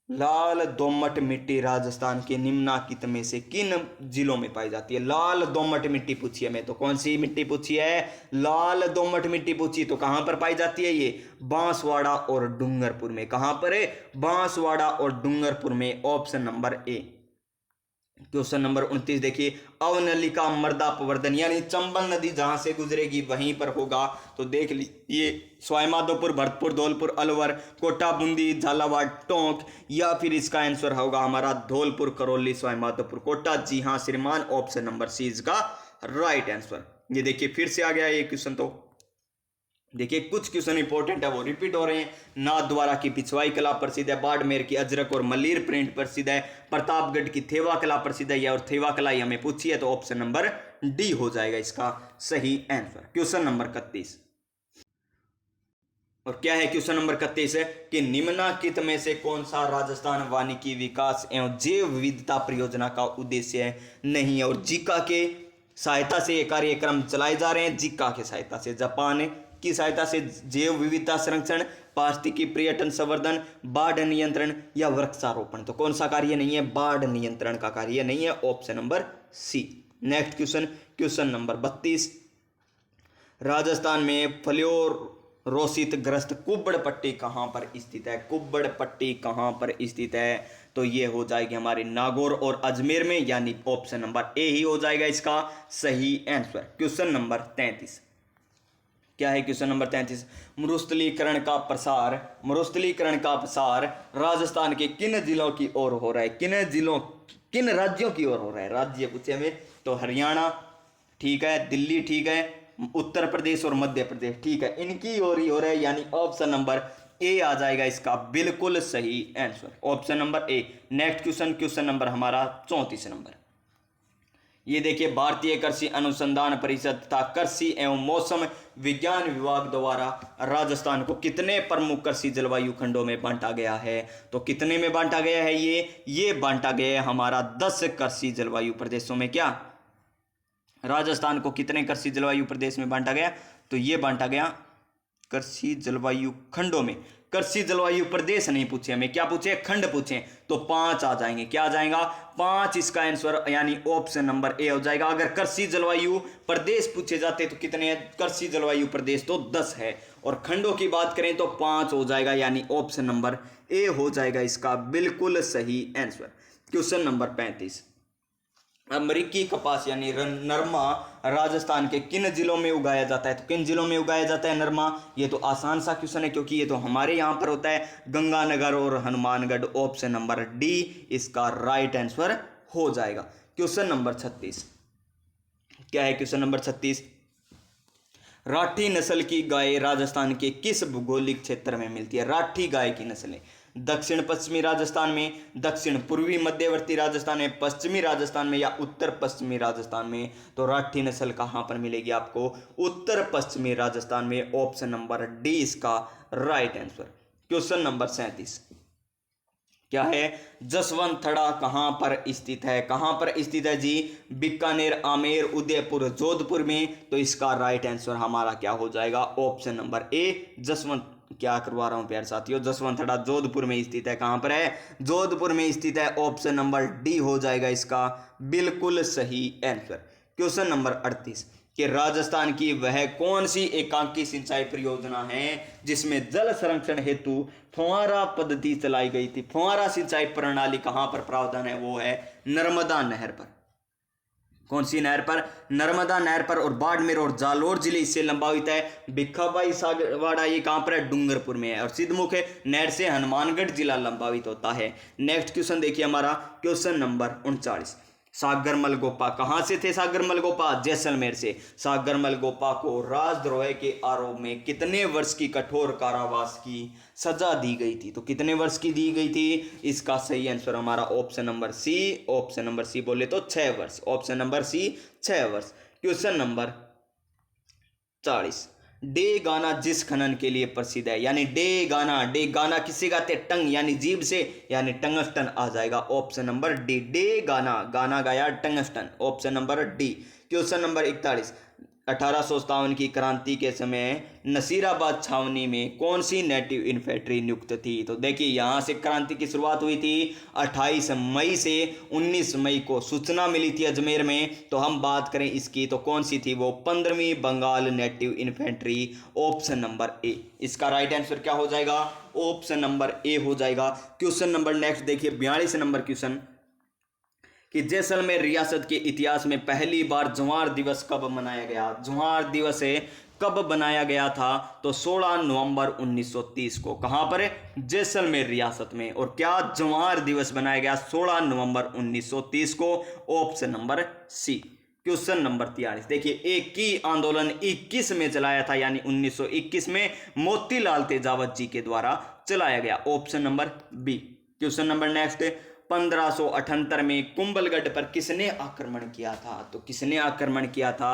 लाल दोमट मिट्टी राजस्थान के निम्नलिखित में से किन जिलों में पाई जाती है? लाल दोमट मिट्टी पूछी है मैं, तो कौन सी मिट्टी पूछी है? लाल दोमट मिट्टी पूछी, तो कहां पर पाई जाती है ये? बांसवाड़ा और डूंगरपुर में। कहां पर है? बांसवाड़ा और डूंगरपुर में। Option number A. Question number 29 देखिए, अवनलिका मृदा प्रवर्धन यानी चंबल नदी जहां से गुजरेगी वहीं पर होगा। तो देख लीजिए, सवाईमाधोपुर, भरतपुर, धौलपुर, अलवर, कोटा, बूंदी, झालावाड़, टोंक, या फिर इसका आंसर होगा हमारा धौलपुर, करौली, सवाईमाधोपुर, कोटा। जी हाँ श्रीमान, ऑप्शन नंबर सी इसका राइट आंसर। ये देखिए फिर से आ गया ये क्वेश्चन, तो देखिए कुछ क्वेश्चन इंपॉर्टेंट है वो रिपीट हो रहे हैं। नाथद्वारा की पिछवाई कला प्रसिद्ध है, बाड़मेर की अजरक और मलीर प्रिंट प्रसिद्ध है, प्रतापगढ़ की थेवा कला प्रसिद्ध है, और थेवा कला ही हमें पूछी है, तो ऑप्शन नंबर डी हो जाएगा इसका सही आंसर। क्वेश्चन नंबर 31, और क्या है क्वेश्चन नंबर 31 है कि निम्नलिखित में से कौन सा राजस्थान वानिकी विकास एवं जैव विविधता परियोजना का उद्देश्य नहीं है? और जीका के सहायता से ये कार्यक्रम चलाए जा रहे हैं। जीका की सहायता से, जापान की सहायता से जैव विविधता संरक्षण, पारिस्थितिकी पर्यटन संवर्धन, बाढ़ नियंत्रण या वृक्षारोपण। तो कौन सा कार्य नहीं है? बाढ़ नियंत्रण का कार्य नहीं है। Option number C. Next question, question number 32, Rajasthan में फ्लोरोसिस ग्रस्त कुब्बड़ पट्टी कहां पर स्थित है? कुब्बड़ पट्टी कहां पर स्थित है? तो ये हो जाएगी हमारे नागौर और अजमेर में, यानी ऑप्शन नंबर ए ही हो जाएगा इसका सही आंसर। क्वेश्चन नंबर 33, क्या है क्वेश्चन नंबर 33, मरुस्थलीकरण का प्रसार राजस्थान के किन जिलों की ओर हो रहा है? किन राज्यों की ओर हो रहा है? राज्य पूछे हमें, तो हरियाणा ठीक है, दिल्ली ठीक है, उत्तर प्रदेश और मध्य प्रदेश ठीक है, इनकी ओर ही हो रहा है, यानी ऑप्शन नंबर ए आ जाएगा इसका बिल्कुल सही answer. Option number A. Next question, question number हमारा 34 नंबर, ये देखिए, भारतीय कृषि अनुसंधान परिषद तथा कृषि एवं मौसम विज्ञान विभाग द्वारा राजस्थान को कितने प्रमुख कृषि जलवायु खंडों में बांटा गया है? तो कितने में बांटा गया है? ये बांटा गया है हमारा 10 कृषि जलवायु प्रदेशों में। क्या राजस्थान को कितने कृषि जलवायु प्रदेश में बांटा गया? तो ये बांटा गया कृषि जलवायु खंडों में। कृषि जलवायु प्रदेश नहीं पूछे, हमें क्या पूछे, खंड पूछे, तो 5 आ जाएंगे। क्या आ जाएगा, 5 इसका आंसर, यानी ऑप्शन नंबर ए हो जाएगा। अगर कृषि जलवायु प्रदेश पूछे जाते तो कितने हैं, कृषि जलवायु प्रदेश तो 10 है, और खंडों की बात करें तो 5 हो जाएगा, यानी ऑप्शन नंबर ए हो जाएगा इसका बिल्कुल सही आंसर। क्वेश्चन नंबर 35, अमेरिकी कपास यानी नरमा राजस्थान के किन जिलों में उगाया जाता है, तो किन जिलों में उगाया जाता है नरमा, ये तो आसान सा क्वेश्चन है क्योंकि ये तो हमारे यहाँ पर होता है, गंगानगर और हनुमानगढ़, ऑप्शन नंबर डी इसका राइट आंसर हो जाएगा। क्वेश्चन नंबर 36, क्या है क्वेश्चन नंबर 36, राठी नस्ल की गाय राजस्थान के किस भौगोलिक क्षेत्र में मिलती है। राठी गाय की नस्लें दक्षिण पश्चिमी राजस्थान में, दक्षिण पूर्वी मध्यवर्ती राजस्थान में, पश्चिमी राजस्थान में, या उत्तर पश्चिमी राजस्थान में, तो राठी नस्ल कहां पर मिलेगी आपको, उत्तर पश्चिमी राजस्थान में, ऑप्शन नंबर डी इसका राइट आंसर। क्वेश्चन नंबर 37, क्या है, जसवंतथड़ा कहां पर स्थित है, कहां पर स्थित है जी, बीकानेर, आमेर, उदयपुर, जोधपुर में, तो इसका राइट आंसर हमारा क्या हो जाएगा, ऑप्शन नंबर ए जसवंत, क्या करवा रहा हूं प्यारे साथियों, जसवंतथड़ा जोधपुर में स्थित है, कहां पर है, जोधपुर में स्थित है, ऑप्शन नंबर डी हो जाएगा इसका बिल्कुल सही आंसर। क्वेश्चन नंबर 38, कि राजस्थान की वह कौन सी एकांकी सिंचाई परियोजना है जिसमें जल संरक्षण हेतु फुहारा पद्धति चलाई गई थी। फुहारा सिंचाई प्रणाली कहां पर प्रावधान है, वो है नर्मदा नहर पर। कौन सी नहर पर, नर्मदा नहर पर, और बाड़मेर और जालोर जिले इससे लंबावित है। भिखाबाई सागरवाड़ा ये कहां पर है, डूंगरपुर में है, और सिद्धमुख नहर से हनुमानगढ़ जिला लंबावित होता है। नेक्स्ट क्वेश्चन देखिए हमारा, क्वेश्चन नंबर 39, सागर मलगोपा कहां से थे, सागर मलगोपा जैसलमेर से। सागर मलगोपा को राजद्रोह के आरोप में कितने वर्ष की कठोर कारावास की सजा दी गई थी, तो कितने वर्ष की दी गई थी, इसका सही आंसर हमारा option number C, option number C बोले तो 6 वर्ष, ऑप्शन नंबर सी 6 वर्ष। क्वेश्चन नंबर 40, डे गाना जिस खनन के लिए प्रसिद्ध है, यानी डे गाना किससे गाते, टंग यानी जीभ से, यानी टंगस्टन आ जाएगा, ऑप्शन नंबर डी, डे गाना गाया tungsten, option number D. Question number 41, 1857 की क्रांति के समय नसीराबाद छावनी में कौन सी नेटिव इन्फेंट्री नियुक्त थी, तो देखिए यहां से क्रांति की शुरुआत हुई थी 28 मई से 19 मई को सूचना मिली थी अजमेर में, तो हम बात करें इसकी तो कौन सी थी, वो 15वीं Bengal native infantry, option number A इसका राइट आंसर क्या हो जाएगा, ऑप्शन नंबर ए हो जाएगा। क्वेश्चन नंबर नेक्स्ट देखिए 42 नंबर क्वेश्चन, कि जैसलमेर रियासत के इतिहास में पहली बार ज्वार दिवस कब मनाया गया। ज्वार दिवस कब बनाया गया था, तो 16 नवंबर 1930 को, कहां पर, जैसलमेर रियासत में, और क्या ज्वार दिवस बनाया गया 16 नवंबर 1930 को, option number C. Question number 43 देखिए, एक ही आंदोलन 21 में चलाया था, यानी 1921 में मोतीलाल तेजावत जी के द्वारा चलाया गया, option number B. Question number next, 1578 में कुंभलगढ़ पर किसने आक्रमण किया था, तो किसने आक्रमण किया था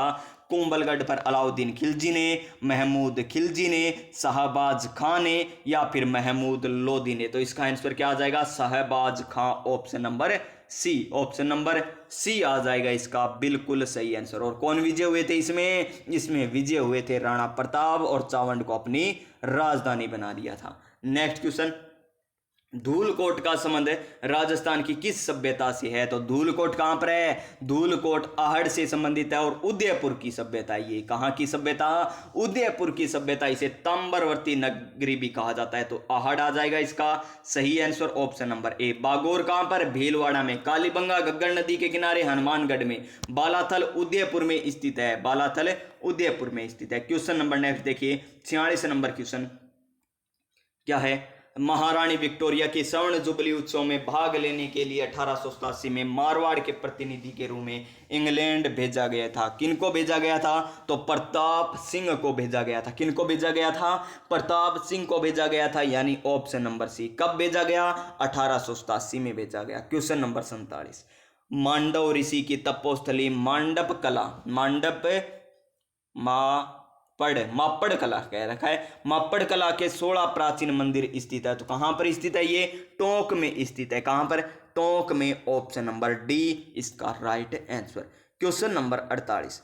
कुंभलगढ़ पर, अलाउद्दीन खिलजी ने, महमूद खिलजी ने, शहबाज खां ने, या फिर महमूद लोदी ने, तो इसका आंसर क्या आ जाएगा, Shahbaz Khan, option number C, option number C आ जाएगा इसका बिल्कुल सही आंसर। और कौन विजय हुए थे इसमें विजय हुए थे राणा प्रताप, और चावंड को अपनी राजधानी बना दिया था। नेक्स्ट क्वेश्चन, धूलकोट का संबंध राजस्थान की किस सभ्यता से है, तो धूलकोट कहां पर है, धूलकोट आहड़ से संबंधित है, और उदयपुर की सभ्यता, ये कहां की सभ्यता, उदयपुर की सभ्यता, इसे तांबरवर्ती नगरी भी कहा जाता है, तो आहड़ आ जाएगा इसका सही answer, option number A. Bagor कहां पर, भीलवाड़ा में, कालीबंगा घग्गर नदी के किनारे हनुमानगढ़ में, बालाथल उदयपुर में स्थित है, बालाथल उदयपुर में स्थित है। क्वेश्चन नंबर नेक्स्ट देखिए 46 नंबर क्वेश्चन, क्या है, महारानी विक्टोरिया के स्वर्ण जुबली उत्सव में भाग लेने के लिए 1887 में मारवाड़ के प्रतिनिधि के रूप में इंग्लैंड भेजा गया था। किनको भेजा गया था, तो प्रताप सिंह को भेजा गया था। किनको भेजा गया था, प्रताप सिंह को भेजा गया था, यानी ऑप्शन नंबर सी। कब भेजा गया, 1887 में भेजा गया। क्वेश्चन नंबर 47, मांडव ऋषि की तपोस्थली मांडप कला, मापड़ कला कह रखा है, मापड़ कला के 16 प्राचीन मंदिर स्थित है, तो कहां पर स्थित है, ये टोंक में स्थित है। कहां पर, टोंक में, ऑप्शन नंबर डी इसका राइट आंसर। क्वेश्चन नंबर 48,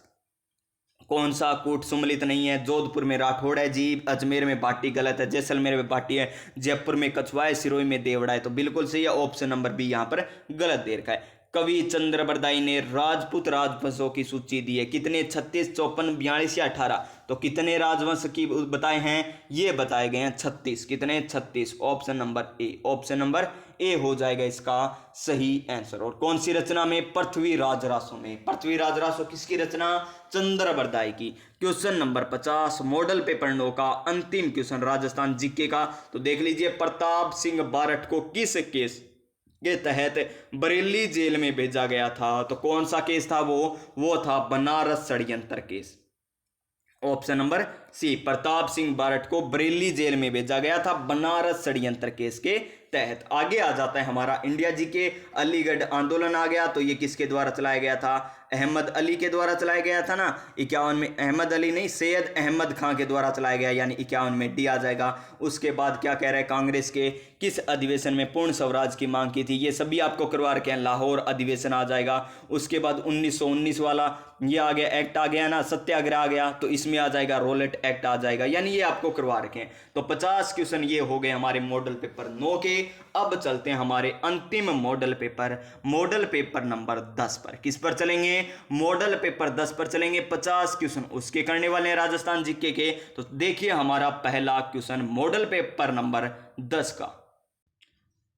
कौन सा कूट सुमलित नहीं है? जोधपुर में राठौड़ है जी, अजमेर में भाटी गलत है, जैसलमेर में भाटी है, जयपुर में कछुआ है, सिरोही में देवड़ा है, तो बिल्कुल सही है, ऑप्शन नंबर बी यहाँ पर गलत दे रखा है। कवि चंद्र बरदाई ने राजपूत राजवंशों की सूची दी है, कितने? 36, 54, 42 या 18? तो कितने राजवंश की बताए हैं? ये बताए गए हैं 36। कितने? 36। Option number A, option number ए हो जाएगा इसका सही आंसर। और कौन सी रचना में? पृथ्वी राजरासों में। पृथ्वी राजरासों किसकी रचना? चंद्र बरदाई की। क्वेश्चन नंबर 50 मॉडल पेपर 9 का अंतिम क्वेश्चन राजस्थान जीके का, तो देख लीजिए, प्रताप सिंह बारठ को किस केस के तहत बरेली जेल में भेजा गया था? तो कौन सा केस था वो था बनारस षड्यंत्र case. Option number C, Pratap Singh Barath को बरेली जेल में भेजा गया था बनारस षड्यंत्र केस के तहत। आगे आ जाता है हमारा इंडिया जी के, अलीगढ़ आंदोलन आ गया, तो ये किसके द्वारा चलाया गया था? अहमद अली के द्वारा चलाया गया था ना 51 में। अहमद अली नहीं, सैयद अहमद खां के द्वारा चलाया गया, यानी 51 में, डी आ जाएगा। उसके बाद क्या कह रहे हैं? कांग्रेस के किस अधिवेशन में पूर्ण स्वराज की मांग की थी? ये सभी आपको करवा रखे हैं, लाहौर अधिवेशन आ जाएगा। उसके बाद 1919 वाला ये आ गया, एक्ट आ गया ना, सत्याग्रह आ गया, तो इसमें आ जाएगा रोलेट एक्ट आ जाएगा, यानी ये आपको करवा रखे हैं। तो 50 क्वेश्चन ये हो गए हमारे मॉडल पेपर 9 के। अब चलते हैं हमारे अंतिम मॉडल पेपर नंबर 10 पर। किस पर चलेंगे? मॉडल पेपर 10 पर चलेंगे। 50 क्वेश्चन उसके करने वाले हैं राजस्थान जीके के। तो देखिए हमारा पहला क्वेश्चन मॉडल पेपर नंबर 10 का।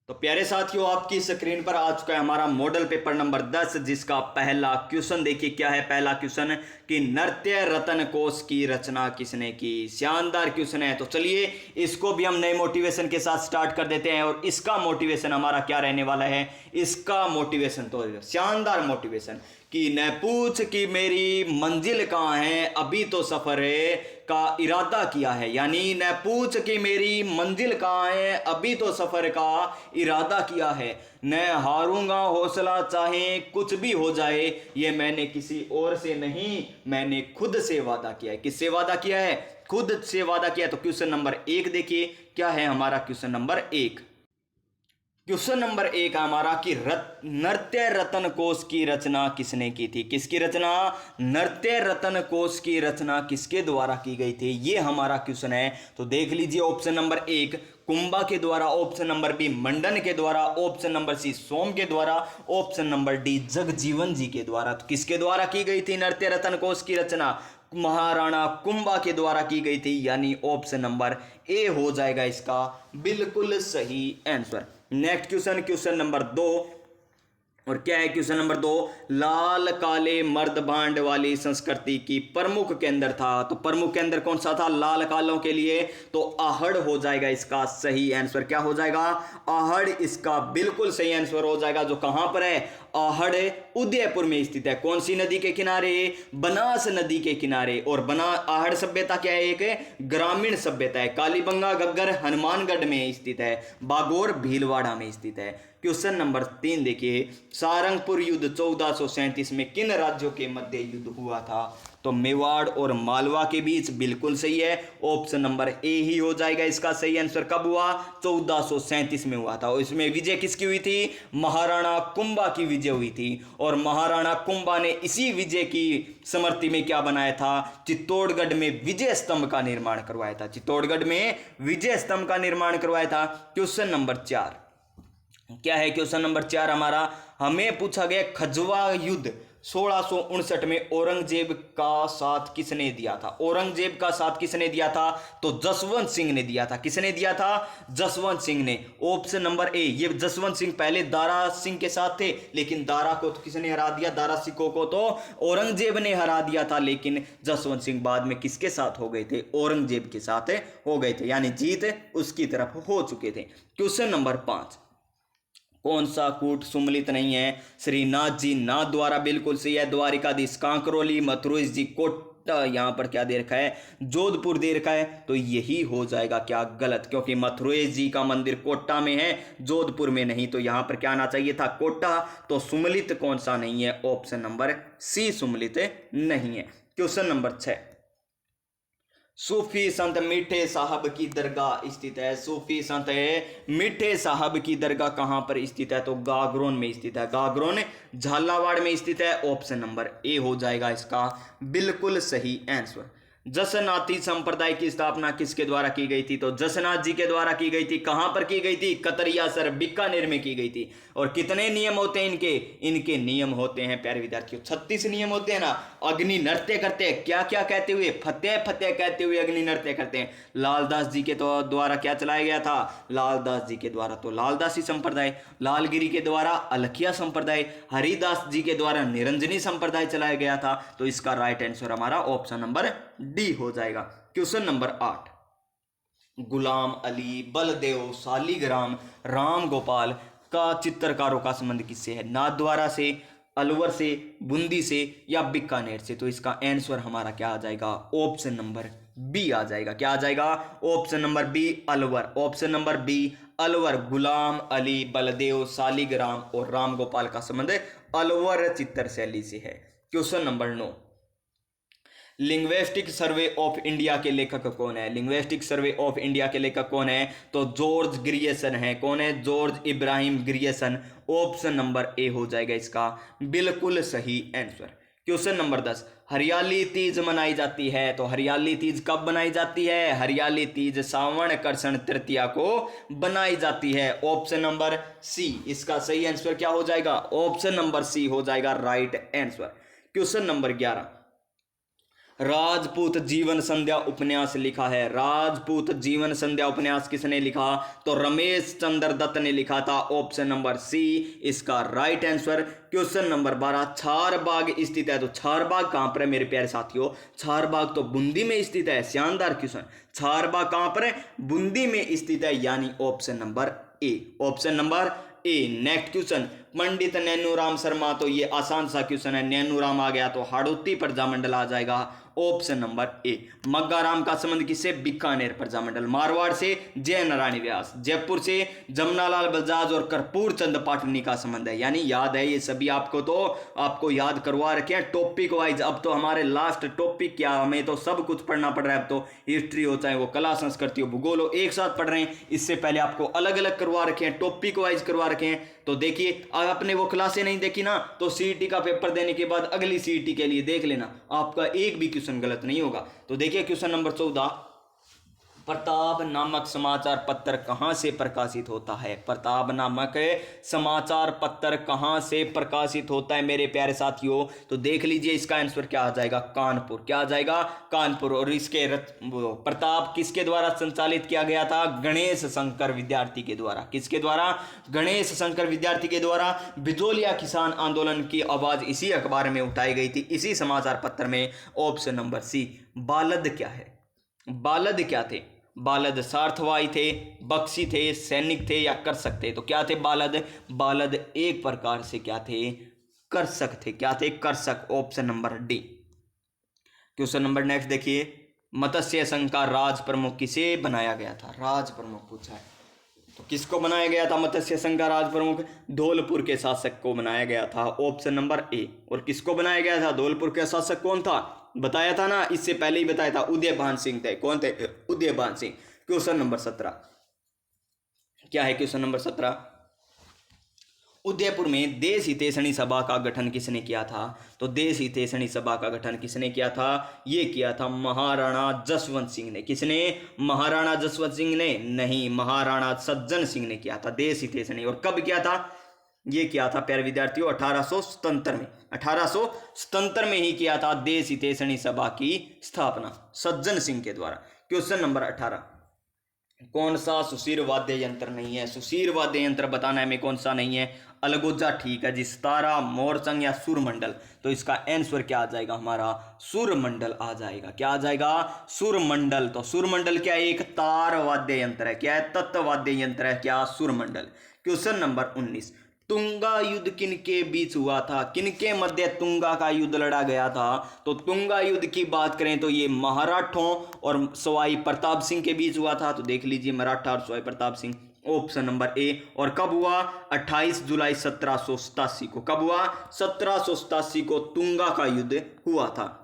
तो प्यारे साथियों, आपकी स्क्रीन पर आ चुका है हमारा मॉडल पेपर नंबर 10, जिसका पहला क्वेश्चन देखिए क्या है। पहला क्वेश्चन कि नृत्य रत्न कोश की रचना किसने की? शानदार क्वेश्चन है। तो चलिए इसको भी हम नए मोटिवेशन के साथ स्टार्ट कर देते हैं। और इसका मोटिवेशन हमारा क्या रहने वाला है? इसका मोटिवेशन तो शानदार मोटिवेशन कि न पूछ कि मेरी मंजिल कहाँ है, अभी तो सफर है का इरादा किया है। यानी न पूछ कि मेरी मंजिल कहाँ है, अभी तो सफर का इरादा किया है। न हारूंगा हौसला चाहे कुछ भी हो जाए, ये मैंने किसी और से नहीं, मैंने खुद से वादा किया है। किससे वादा किया है? खुद से वादा किया। तो क्वेश्चन नंबर 1 देखिए क्या है हमारा। क्वेश्चन नंबर 1, क्वेश्चन नंबर 1 हमारा कि नृत्य रत्न कोश की रचना किसने की थी? किसकी रचना? नृत्य रत्न कोश की रचना किसके द्वारा की गई थी? ये हमारा क्वेश्चन है। तो देख लीजिए, ऑप्शन नंबर 1 कुंभा के द्वारा, ऑप्शन नंबर बी मंडन के द्वारा, ऑप्शन नंबर सी सोम के द्वारा, ऑप्शन नंबर डी जगजीवन जी के द्वारा। तो किसके द्वारा की गई थी नृत्य रत्न कोश की रचना? महाराणा कुंभा के द्वारा की गई थी, यानी ऑप्शन नंबर ए हो जाएगा इसका बिल्कुल सही answer. Next question, question number 2, और क्या है क्वेश्चन नंबर 2? लाल काले मर्द भांड वाली संस्कृति की प्रमुख केंद्र था। तो प्रमुख केंद्र कौन सा था लाल कालों के लिए? तो आहड़ हो जाएगा इसका सही आंसर। क्या हो जाएगा? आहड़ इसका बिल्कुल सही आंसर हो जाएगा, जो कहां पर है? आहड़ उदयपुर में स्थित है। कौन सी नदी के किनारे? बनास नदी के किनारे। और आहड़ सभ्यता क्या है? एक ग्रामीण सभ्यता है। कालीबंगा घग्गर हनुमानगढ़ में स्थित है। बागोर भीलवाड़ा में स्थित है। क्वेश्चन नंबर 3 देखिए, सारंगपुर युद्ध 1437 में किन राज्यों के मध्य युद्ध हुआ था? तो मेवाड़ और मालवा के बीच, बिल्कुल सही है, ऑप्शन नंबर ए ही हो जाएगा इसका सही आंसर। कब हुआ? 1437 में हुआ था। और इसमें विजय किसकी हुई थी? महाराणा कुंभा की विजय हुई थी। और महाराणा कुंभा ने इसी विजय की स्मृति में क्या बनाया था? चित्तौड़गढ़ में विजय स्तंभ का निर्माण करवाया था। चित्तौड़गढ़ में विजय स्तंभ का निर्माण करवाया था। क्वेश्चन नंबर 4, क्या है क्वेश्चन नंबर 4 हमारा? हमें पूछा गया खजवा युद्ध 1659 में औरंगजेब का साथ किसने दिया था? औरंगजेब का साथ किसने दिया था? तो जसवंत सिंह ने दिया था। किसने दिया था? जसवंत सिंह ने। ऑप्शन नंबर ए, ये जसवंत सिंह पहले दारा सिंह के साथ थे, लेकिन दारा को तो किसने हरा दिया? दारा सिंह को तो औरंगजेब ने हरा दिया था, लेकिन जसवंत सिंह बाद में किसके साथ हो गए थे? औरंगजेब के साथ हो गए थे, यानी जीत उसकी तरफ हो चुके थे। क्वेश्चन नंबर 5, कौन सा कूट सुमलित नहीं है? श्रीनाथ जी नाथ द्वारा, बिल्कुल सही है। द्वारिकाधीश कांकरोली, मथुरेश जी कोटा, यहां पर क्या दे रखा है? जोधपुर दे रखा है। तो यही हो जाएगा क्या? गलत, क्योंकि मथुरेश जी का मंदिर कोटा में है, जोधपुर में नहीं। तो यहां पर क्या आना चाहिए था? कोटा। तो सुमलित कौन सा नहीं है? ऑप्शन नंबर सी सुमलित नहीं है। क्वेश्चन नंबर 6, सूफी संत मीठे साहब की दरगाह स्थित है। सूफी संत मीठे साहब की दरगाह कहाँ पर स्थित है? तो गागरोन में स्थित है। गागरोन झालावाड़ में स्थित है। ऑप्शन नंबर ए हो जाएगा इसका बिल्कुल सही आंसर। जसनाती संप्रदाय की स्थापना किसके द्वारा की गई थी? तो जसनाथ जी के द्वारा की गई थी। कहां पर की गई थी? कतरियासर बीकानेर में की गई थी। और कितने नियम होते हैं इनके? इनके नियम होते हैं प्यारे विद्यार्थियों 36 नियम होते हैं ना। अग्नि नृत्य करते हैं, क्या क्या कहते हुए? फतेह फतेह कहते हुए अग्नि नृत्य करते हैं। लालदास जी के द्वारा क्या चलाया गया था? लालदास जी के द्वारा तो लालदासी संप्रदाय, लालगिरी के द्वारा अलखिया संप्रदाय, हरिदास जी के द्वारा निरंजनी संप्रदाय चलाया गया था। तो इसका राइट आंसर हमारा ऑप्शन नंबर डी हो जाएगा। क्वेश्चन नंबर 8, गुलाम अली, बलदेव, सालीग्राम, राम गोपाल का चित्रकारों का संबंध किससे है? नाथद्वारा से, अलवर से, बूंदी से या बीकानेर से? तो इसका आंसर हमारा क्या आ जाएगा? ऑप्शन नंबर बी आ जाएगा। क्या आ जाएगा? Option number B Alwar. Option number B Alwar. Ghulam Ali, Baldev, Saligram और राम गोपाल का संबंध अलवर चित्र शैली से है। Question number 9, linguistic survey of India के लेखक कौन है? लिंग्विस्टिक सर्वे ऑफ इंडिया के लेखक कौन है? तो जॉर्ज ग्रियर्सन है। कौन है? George Ibrahim Grierson. Option number ए हो जाएगा इसका बिल्कुल सही आंसर। क्वेश्चन नंबर 10, हरियाली तीज मनाई जाती है। तो हरियाली तीज कब बनाई जाती है? हरियाली तीज सावन कृष्ण तृतीया को बनाई जाती है। ऑप्शन नंबर सी इसका सही आंसर क्या हो जाएगा? ऑप्शन नंबर सी हो जाएगा right answer. Question number 11, Rajput जीवन संध्या उपन्यास लिखा है। राजपूत जीवन संध्या उपन्यास किसने लिखा? तो रमेश चंद्र दत्त ने लिखा था। ऑप्शन नंबर सी इसका right answer. Question number 12, Charbagh स्थित है। तो चारबाग कहां पर है मेरे प्यारे साथियों? चारबाग तो बूंदी में स्थित है। शानदार क्वेश्चन। चारबाग कहां पर है? बूंदी में स्थित है, यानी option number A. Option number A. Next question, Pandit Nainuram Sharma. तो ये आसान सा क्वेश्चन है। नैनूराम आ गया तो हाड़ौती प्रजामंडल आ जाएगा। ऑप्शन नंबर ए। मग्गाराम का संबंध किससे? बीकानेर प्रजामंडल। मारवाड़ से जय नारायण व्यास, जयपुर से जमनालाल बजाज और कर्पूर चंद पाटनी का संबंध है। यानी याद है ये सभी आपको, तो आपको याद करवा रखे हैं टॉपिक वाइज। अब तो हमारे लास्ट टॉपिक क्या, हमें तो सब कुछ पढ़ना पड़ रहा है। अब तो हिस्ट्री हो, चाहे वो कला संस्कृति हो, भूगोल हो, एक साथ पढ़ रहे हैं। इससे पहले आपको अलग अलग करवा रखे हैं, टॉपिक वाइज करवा रखे हैं। तो देखिए, आपने वो क्लासें नहीं देखी ना, तो सीईटी का पेपर देने के बाद अगली सीईटी के लिए देख लेना, आपका एक भी क्वेश्चन गलत नहीं होगा। तो देखिए क्वेश्चन नंबर 14, प्रताप नामक समाचार पत्र कहां से प्रकाशित होता है? प्रताप नामक समाचार पत्र कहां से प्रकाशित होता है मेरे प्यारे साथियों? तो देख लीजिए इसका आंसर क्या आ जाएगा? कानपुर। क्या आ जाएगा? कानपुर। और इसके प्रताप किसके द्वारा संचालित किया गया था? गणेश शंकर विद्यार्थी के द्वारा। किसके द्वारा? गणेश शंकर विद्यार्थी के द्वारा। बिजोलिया किसान आंदोलन की आवाज इसी अखबार में उठाई गई थी, इसी समाचार पत्र में। ऑप्शन नंबर सी। बालद क्या है? बालद क्या थे? बालद सार्थवाई थे, बख्शी थे, सैनिक थे या कर्षक थे? तो क्या थे बालद? बालद एक प्रकार से क्या थे? कर्षक थे। क्या थे? कर्षक। Option number D. Question number next देखिए, मत्स्य संघ का राज प्रमुख किसे बनाया गया था? राज प्रमुख पूछा है, तो किसको बनाया गया था मत्स्य संघ का राज प्रमुख? धौलपुर के शासक को बनाया गया था। Option number A. और किसको बनाया गया था? धौलपुर के शासक कौन था? बताया था ना, इससे पहले ही बताया था, उदयभान सिंह थे। कौन थे? उदयभान सिंह। क्वेश्चन नंबर 17 क्या है? क्वेश्चन नंबर 17, उदयपुर में देश हितैषणी सभा का गठन किसने किया था? तो देश हितैषणी सभा का गठन किसने किया था? ये किया था महाराणा जसवंत सिंह ने। किसने? महाराणा जसवंत सिंह ने नहीं, महाराणा सज्जन सिंह ने किया था देश हितैषणी। और कब किया था? ये किया था प्यारे विद्यार्थियों 1877 में। 1877 में ही किया था देश हितैषणी सभा की स्थापना सज्जन सिंह के द्वारा। क्वेश्चन नंबर 18, कौन सा सुशीर वाद्य यंत्र नहीं है? सुशीर वाद्य यंत्र बताना है हमें कौन सा नहीं है? अलगोजा ठीक है जी, सितारा, मोरचंग या सुरमंडल? तो इसका आंसर क्या आ जाएगा हमारा? सुरमंडल आ जाएगा। क्या आ जाएगा? सुरमंडल। तो सुरमंडल क्या है? एक तार वाद्य यंत्र है। क्या है? तत्व वाद्य यंत्र है क्या? सुरमंडल। क्वेश्चन नंबर 19, तुंगा युद्ध किनके बीच हुआ था? किनके मध्य तुंगा का युद्ध लड़ा गया था? तो तुंगा युद्ध की बात करें तो ये मराठों और सवाई प्रताप सिंह के बीच हुआ था। तो देख लीजिए, मराठा और Sawai Pratap Singh. Option number A. और कब हुआ? 28 जुलाई 1787 को। कब हुआ? 1787 को तुंगा का युद्ध हुआ था।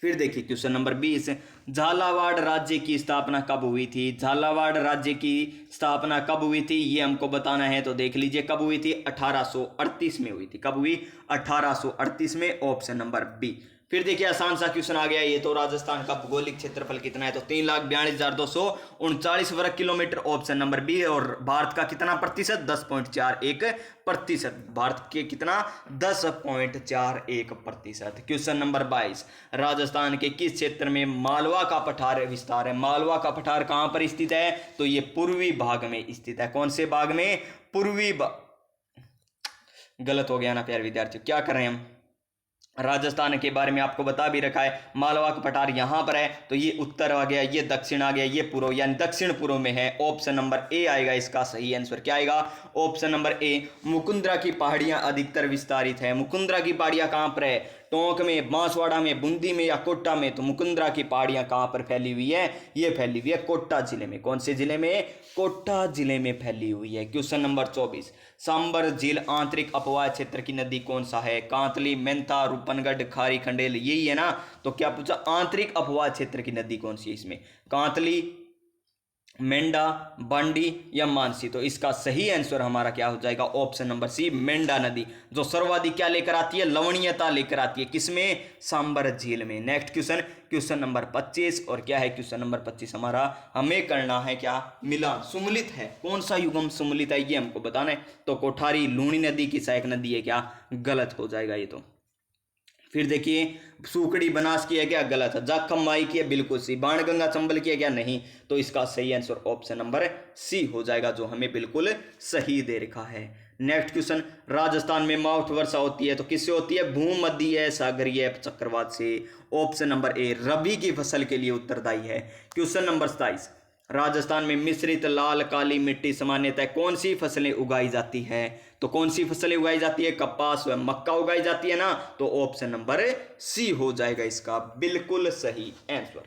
फिर देखिए क्वेश्चन नंबर 20, झालावाड़ राज्य की स्थापना कब हुई थी? झालावाड़ राज्य की स्थापना कब हुई थी ये हमको बताना है। तो देख लीजिए कब हुई थी, 1838 में हुई थी। कब हुई? 1838 में, ऑप्शन नंबर बी। फिर देखिए आसान सा क्वेश्चन आ गया ये तो, राजस्थान का भौगोलिक क्षेत्रफल कितना है? तो 3,42,239 वर्ग किलोमीटर, ऑप्शन नंबर बी। और भारत का कितना प्रतिशत? 10.41%। भारत के कितना? 10.41%। क्वेश्चन नंबर 22, राजस्थान के किस क्षेत्र में मालवा का पठार विस्तार है? मालवा का पठार कहां पर स्थित है? तो ये पूर्वी भाग में स्थित है। कौन से भाग में? पूर्वी गलत हो गया ना प्यारे विद्यार्थियों, क्या कर रहे हैं हम? राजस्थान के बारे में आपको बता भी रखा है। मालवा का पठार यहां पर है, तो ये उत्तर आ गया, ये दक्षिण आ गया, ये पूर्व यानी दक्षिण पूर्व में है। ऑप्शन नंबर ए आएगा इसका सही आंसर। क्या आएगा? ऑप्शन नंबर ए। मुकुंदरा की पहाड़ियां अधिकतर विस्तारित है। मुकुंदरा की पहाड़ियां कहां पर है? टोंक में, बांसवाड़ा में, बूंदी में या कोटा में? तो मुकुंदरा की पहाड़ियां कहां पर फैली हुई है? ये फैली हुई है कोटा जिले में। कौन से जिले में? कोटा जिले में फैली हुई है। क्वेश्चन नंबर 24, सांबर झील आंतरिक अपवाह क्षेत्र की नदी कौन सा है? कांतली, मेंथा, रूपनगढ़, खारी खंडेल, यही है ना। तो क्या पूछा? आंतरिक अपवाह क्षेत्र की नदी कौन सी है इसमें? कांतली, मेंढा, बांडी या मानसी? तो इसका सही आंसर हमारा क्या हो जाएगा? ऑप्शन नंबर सी, मेंढा नदी, जो सर्वाधिक क्या लेकर आती है? लवणीयता लेकर आती है। किसमें? सांबर झील में। Next question, question number 25। और क्या है क्वेश्चन नंबर 25 हमारा? हमें करना है क्या? मिलान। सुमलित है, कौन सा युगम सुमलित है ये हमको बताना है। तो कोठारी लूणी नदी की सहायक नदी है, क्या? गलत हो जाएगा ये तो। फिर देखिए सूकड़ी बनास की है क्या? गलत है। जाखम माई की है, बिल्कुल सी। बाणगंगा चंबल की है क्या? नहीं। तो इसका सही आंसर ऑप्शन नंबर सी हो जाएगा, जो हमें बिल्कुल सही दे रखा है। नेक्स्ट क्वेश्चन, राजस्थान में माउथ वर्षा होती है तो किससे होती है? भूमध्यय सागरीय चक्रवात से। ऑप्शन नंबर ए रबी की फसल के लिए उत्तरदायी है। क्वेश्चन नंबर 27, राजस्थान में मिश्रित लाल काली मिट्टी सामान्यतः कौन सी फसलें उगाई जाती है? तो कौन सी फसलें उगाई जाती है? कपास व मक्का उगाई जाती है ना। तो ऑप्शन नंबर सी हो जाएगा इसका बिल्कुल सही आंसर।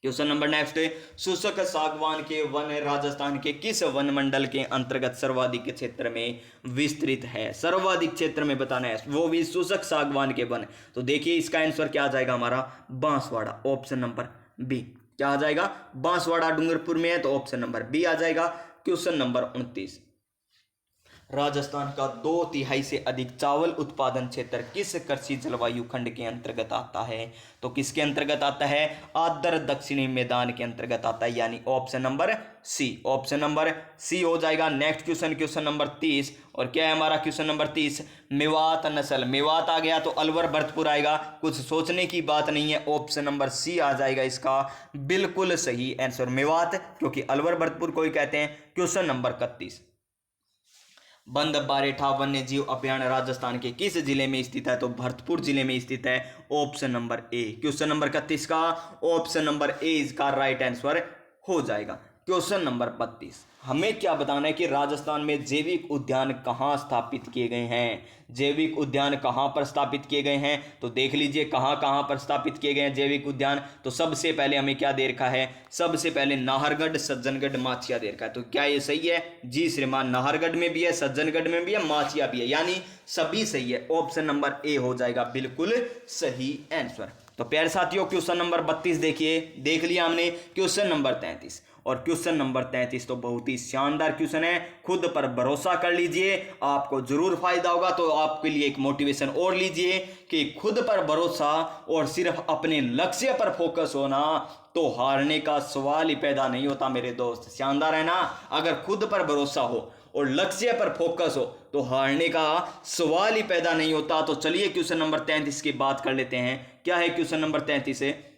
क्वेश्चन नंबर नेक्स्ट, शुष्क सागवान के वन राजस्थान के किस वन मंडल के अंतर्गत सर्वाधिक क्षेत्र में विस्तृत है? सर्वाधिक क्षेत्र में बताना है, वो भी शुष्क सागवान के वन। तो देखिए इसका आंसर क्या आ जाएगा हमारा? बांसवाड़ा। Option number B. क्या आ जाएगा? बांसवाड़ा डूंगरपुर में है, तो ऑप्शन नंबर बी आ जाएगा। क्वेश्चन नंबर 29, राजस्थान का 2/3 से अधिक चावल उत्पादन क्षेत्र किस कृषि जलवायु खंड के अंतर्गत आता है? तो किसके अंतर्गत आता है? आर्द्र दक्षिणी मैदान के अंतर्गत आता है, यानी option number C. Option number C हो जाएगा। Next question, question number 30। और क्या है हमारा क्वेश्चन नंबर 30? मेवात नस्ल। मेवात आ गया तो अलवर भरतपुर आएगा, कुछ सोचने की बात नहीं है। ऑप्शन नंबर सी आ जाएगा इसका बिल्कुल सही आंसर, मेवात, क्योंकि अलवर भरतपुर को ही कहते हैं। क्वेश्चन नंबर 31, बंद बारेठा वन्य जीव अभयारण्य राजस्थान के किस जिले में स्थित है? तो भरतपुर जिले में स्थित है। Option number A. Question number 31 का ऑप्शन नंबर ए इसका राइट आंसर हो जाएगा। क्वेश्चन नंबर 32, हमें क्या बताना है कि राजस्थान में जैविक उद्यान कहाँ स्थापित किए गए हैं? जैविक उद्यान कहाँ पर स्थापित किए गए हैं? तो देख लीजिए कहाँ कहाँ पर स्थापित किए गए हैं जैविक उद्यान। तो सबसे पहले हमें क्या दे रखा है? सबसे पहले नाहरगढ़, सज्जनगढ़, माचिया दे रखा है। तो क्या ये सही है? जी श्रीमान, नाहरगढ़ में भी है, सज्जनगढ़ में भी है, माचिया भी है, यानी सभी सही है। ऑप्शन नंबर ए हो जाएगा बिल्कुल सही आंसर। तो प्यारे साथियों क्वेश्चन नंबर 32 देखिए, देख लिया हमने। क्वेश्चन नंबर 33, और क्वेश्चन नंबर 33 तो बहुत ही शानदार क्वेश्चन है, खुद पर भरोसा कर लीजिए, आपको जरूर फायदा होगा। तो आपके लिए एक मोटिवेशन और लीजिए कि खुद पर भरोसा और सिर्फ अपने लक्ष्य पर फोकस होना, तो हारने का सवाल ही पैदा नहीं होता मेरे दोस्त। शानदार है ना? अगर खुद पर भरोसा हो और लक्ष्य पर फोकस हो तो हारने का सवाल ही पैदा नहीं होता। तो चलिए क्वेश्चन नंबर 33 की बात कर लेते हैं। क्या है क्वेश्चन नंबर 33 है?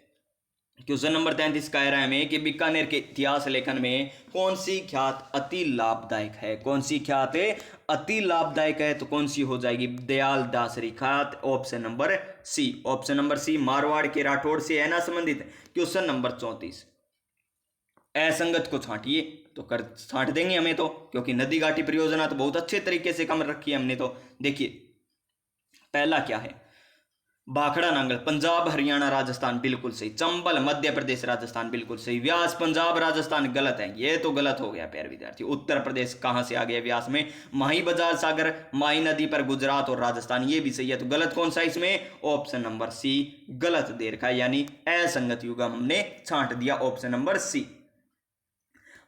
क्वेश्चन नंबर 33 कह रहा है हमें कि बीकानेर के इतिहास लेखन में कौन सी ख्यात अति लाभदायक है? कौन सी ख्यात है अति लाभदायक है? तो कौन सी हो जाएगी? दयाल दासरी ख्यात। Option number C. Option number C, Marwar के राठौड़ से है ना संबंधित। क्वेश्चन नंबर 34, असंगत को छांटिए। तो कर छांट देंगे हमें तो, क्योंकि नदी घाटी परियोजना तो बहुत अच्छे तरीके से कम रखी है हमने। तो देखिए पहला क्या है? भाखड़ा नांगल पंजाब हरियाणा राजस्थान बिल्कुल सही। चंबल मध्य प्रदेश राजस्थान बिल्कुल सही। व्यास पंजाब राजस्थान गलत है, ये तो गलत हो गया प्यारे विद्यार्थी। उत्तर प्रदेश कहां से आ गया व्यास में? माही बजाज सागर माही नदी पर गुजरात और राजस्थान, ये भी सही है। तो गलत कौन सा इसमें? ऑप्शन नंबर सी गलत दे रखा है, यानी असंगत युग्म हमने छांट दिया ऑप्शन नंबर सी।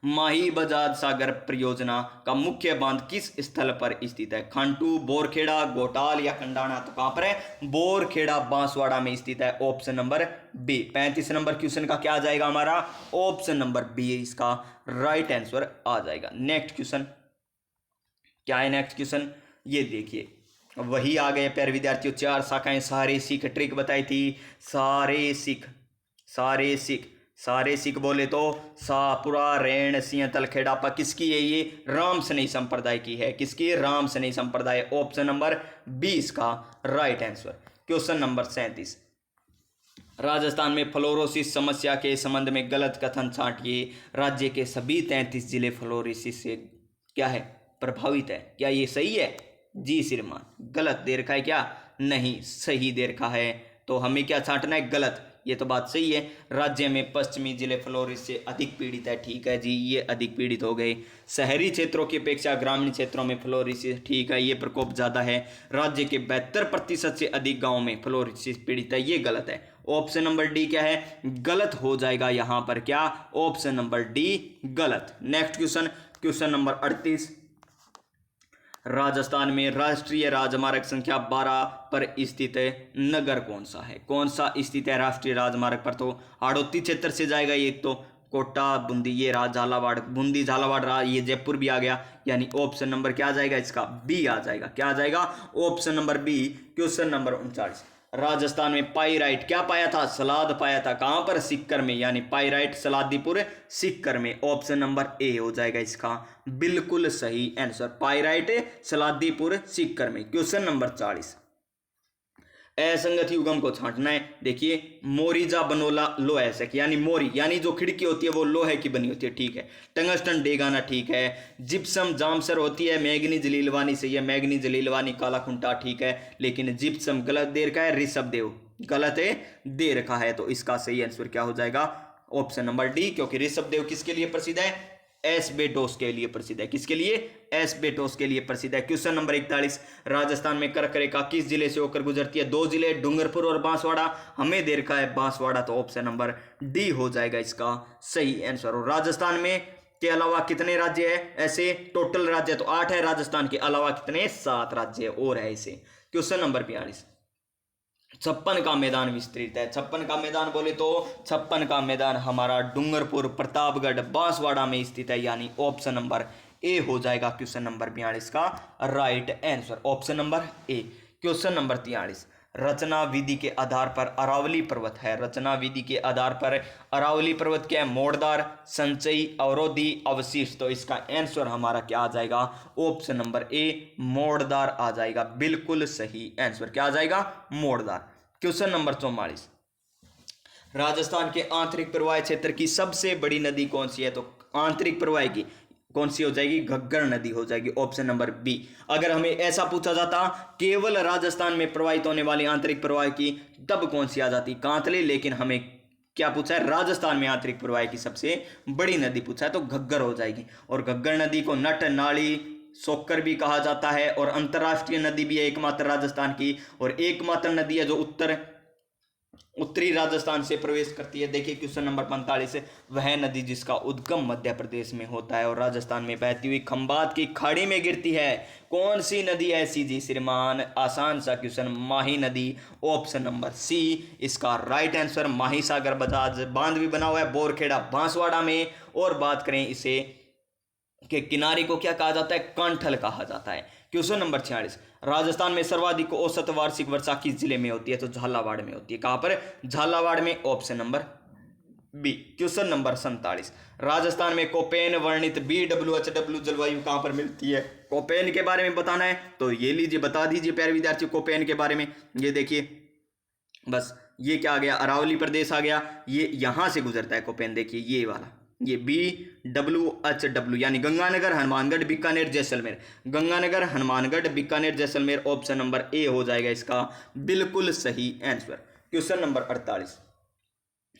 माही बजाज सागर परियोजना का मुख्य बांध किस स्थल पर स्थित है? खांटू, बोरखेड़ा, गोटाल या कंडाना? तो कहां पर है? बोरखेड़ा बांसवाड़ा में स्थित है, option number B. 35 number question का क्या आ जाएगा हमारा? ऑप्शन नंबर बी इसका राइट आंसर आ जाएगा। नेक्स्ट क्वेश्चन क्या है? नेक्स्ट क्वेश्चन ये देखिए, वही आ गए प्यारे विद्यार्थियों। 4 शाखाएं सारे सिख, ट्रिक बताई थी। सारे सिख, सारे सिख, सारे सिख बोले तो शाहपुरा, रैण, सिंह, तलखेड़ापा किसकी है? ये राम सनेही संप्रदाय की है। किसकी? राम सनेही संप्रदाय, ऑप्शन नंबर 20 का right answer. Question number 37, Rajasthan में फ्लोरोसिस समस्या के संबंध में गलत कथन छांटिए। राज्य के सभी 33 जिले फ्लोरोसिस से क्या है? प्रभावित है। क्या ये सही है? जी श्रीमान, गलत दे रखा है क्या? नहीं, सही दे रखा है। तो हमें क्या छांटना है? गलत। ये तो बात सही है। राज्य में पश्चिमी जिले फ्लोरिस से अधिक पीड़ित है, ठीक है जी, ये अधिक पीड़ित हो गए। शहरी क्षेत्रों की अपेक्षा ग्रामीण क्षेत्रों में फ्लोरिसिस, ठीक है, ये प्रकोप ज्यादा है। राज्य के 72% से अधिक गांवों में फ्लोरिसिस पीड़ित है, ये गलत है। ऑप्शन नंबर डी क्या है? गलत हो जाएगा यहां पर। क्या? ऑप्शन नंबर डी गलत। Next question, question number 38, Rajasthan में राष्ट्रीय राजमार्ग संख्या 12 पर स्थित नगर कौन सा है? कौन सा स्थित है राष्ट्रीय राजमार्ग पर? तो हाड़ौती क्षेत्र से जाएगा ये, तो कोटा बूंदी, ये झालावाड़, बूंदी झालावाड़ रहा, ये जयपुर भी आ गया, यानी ऑप्शन नंबर क्या आ जाएगा इसका? बी आ जाएगा। क्या आ जाएगा? Option number B. Question number 39, Rajasthan में पाइराइट क्या पाया था? सलाद पाया था। कहां पर? सिक्कर में, यानी पाइराइट सलादीपुर सिक्कर में, ऑप्शन नंबर ए हो जाएगा इसका बिल्कुल सही आंसर। पाइराइट सलादीपुर सिक्कर में। क्वेश्चन नंबर 40, असंगत युग्म को छांटना है। देखिए, मोरीजा बनोला लोह ऐसक, यानी मोरी यानी जो खिड़की होती है वो लोहे की बनी होती है, ठीक है। टंगस्टन डेगाना, ठीक है। जिप्सम जामसर होती है। मैग्नीज लीलवानी सही है, मैग्नीज लीलवानी काला खुंटा, ठीक है। लेकिन जिप्सम गलत दे रखा है। ऋषभ देव गलत है दे रखा है, तो इसका सही आंसर क्या हो जाएगा? ऑप्शन नंबर डी, क्योंकि ऋषभ देव किसके लिए प्रसिद्ध है? एस्बेटोस के लिए प्रसिद्ध है। किसके लिए? एस्बेटोस के लिए प्रसिद्ध है। क्वेश्चन नंबर 41, राजस्थान में कर्क रेखा किस जिले से होकर गुजरती है? 2 जिले, डूंगरपुर और बांसवाड़ा। हमें दे रखा है बांसवाड़ा, तो ऑप्शन नंबर डी हो जाएगा इसका सही आंसर। और राजस्थान में के अलावा कितने राज्य है? ऐसे टोटल राज्य तो 8 है, राजस्थान के अलावा कितने? 7 राज्य और है ऐसे। क्वेश्चन नंबर 42, 56 का मैदान विस्तृत है। 56 का मैदान बोले तो 56 का मैदान हमारा डूंगरपुर, प्रतापगढ़, बांसवाड़ा में स्थित है, यानी ऑप्शन नंबर ए हो जाएगा क्वेश्चन नंबर 42 का right answer. Option number A. Question number 43, रचना विधि के आधार पर अरावली पर्वत है। रचना विधि के आधार पर अरावली पर्वत क्या है? मोड़दार, संचयी, अवरोधी, अवशिष्ट। तो इसका आंसर हमारा क्या आ जाएगा? ऑप्शन नंबर ए मोड़दार आ जाएगा, बिल्कुल सही आंसर। क्या आ जाएगा? मोड़दार। क्वेश्चन नंबर 44, राजस्थान के आंतरिक प्रवाह क्षेत्र की सबसे बड़ी नदी कौन सी है? तो आंतरिक प्रवाह की कौन सी हो जाएगी? घग्गर नदी हो जाएगी, ऑप्शन नंबर बी। अगर हमें ऐसा पूछा जाता केवल राजस्थान में प्रवाहित होने वाली आंतरिक प्रवाह की, तब कौन सी आ जाती? कांतले। लेकिन हमें क्या पूछा है? राजस्थान में आंतरिक प्रवाह की सबसे बड़ी नदी पूछा है, तो घग्गर हो जाएगी। और घग्गर नदी को नट नाली सोक्कर भी कहा जाता है, और अंतरराष्ट्रीय नदी भी है एकमात्र राजस्थान की, और एकमात्र नदी है जो उत्तरी राजस्थान से प्रवेश करती है। देखिए क्वेश्चन नंबर 45, वह नदी जिसका उद्गम मध्य प्रदेश में होता है और राजस्थान में बहती हुई खंबात की खाड़ी में गिरती है, कौन सी नदी ऐसी? जी श्रीमान, आसान सा क्वेश्चन, माही नदी, ऑप्शन नंबर सी इसका राइट आंसर। माही सागर बजाज बांध भी बना हुआ है बोरखेड़ा बांसवाड़ा में। और बात करें इसे के किनारे को क्या कहा जाता है? कांठल कहा जाता है। क्वेश्चन नंबर 46, राजस्थान में सर्वाधिक औसत वार्षिक वर्षा किस जिले में होती है? तो झालावाड़ में होती है। कहां पर? झालावाड़ में, option number B. Question number 47, Rajasthan में कोपेन वर्णित BWHW जलवायु कहां पर मिलती है? कोपेन के बारे में बताना है तो ये लीजिए, बता दीजिए प्यारे विद्यार्थी कोपेन के बारे में। ये देखिए, बस ये क्या आ गया? अरावली प्रदेश आ गया, ये यहां से गुजरता है कोपेन। देखिए ये वाला ये BWHW यानी गंगानगर, हनुमानगढ़, बीकानेर, जैसलमेर। गंगानगर, हनुमानगढ़, बीकानेर, जैसलमेर। ऑप्शन नंबर ए हो जाएगा इसका बिल्कुल सही आंसर। क्वेश्चन नंबर 48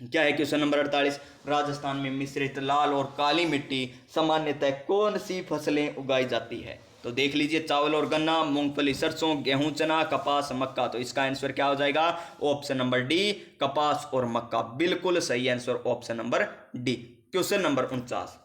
क्या है? क्वेश्चन नंबर 48, राजस्थान में मिश्रित लाल और काली मिट्टी सामान्यतः कौन सी फसलें उगाई जाती है? तो देख लीजिए, चावल और गन्ना, मूंगफली, सरसों, गेहूं, चना, कपास, मक्का। तो इसका आंसर क्या हो जाएगा? ऑप्शन नंबर डी, कपास और मक्का। बिल्कुल सही answer option number D. Question number 49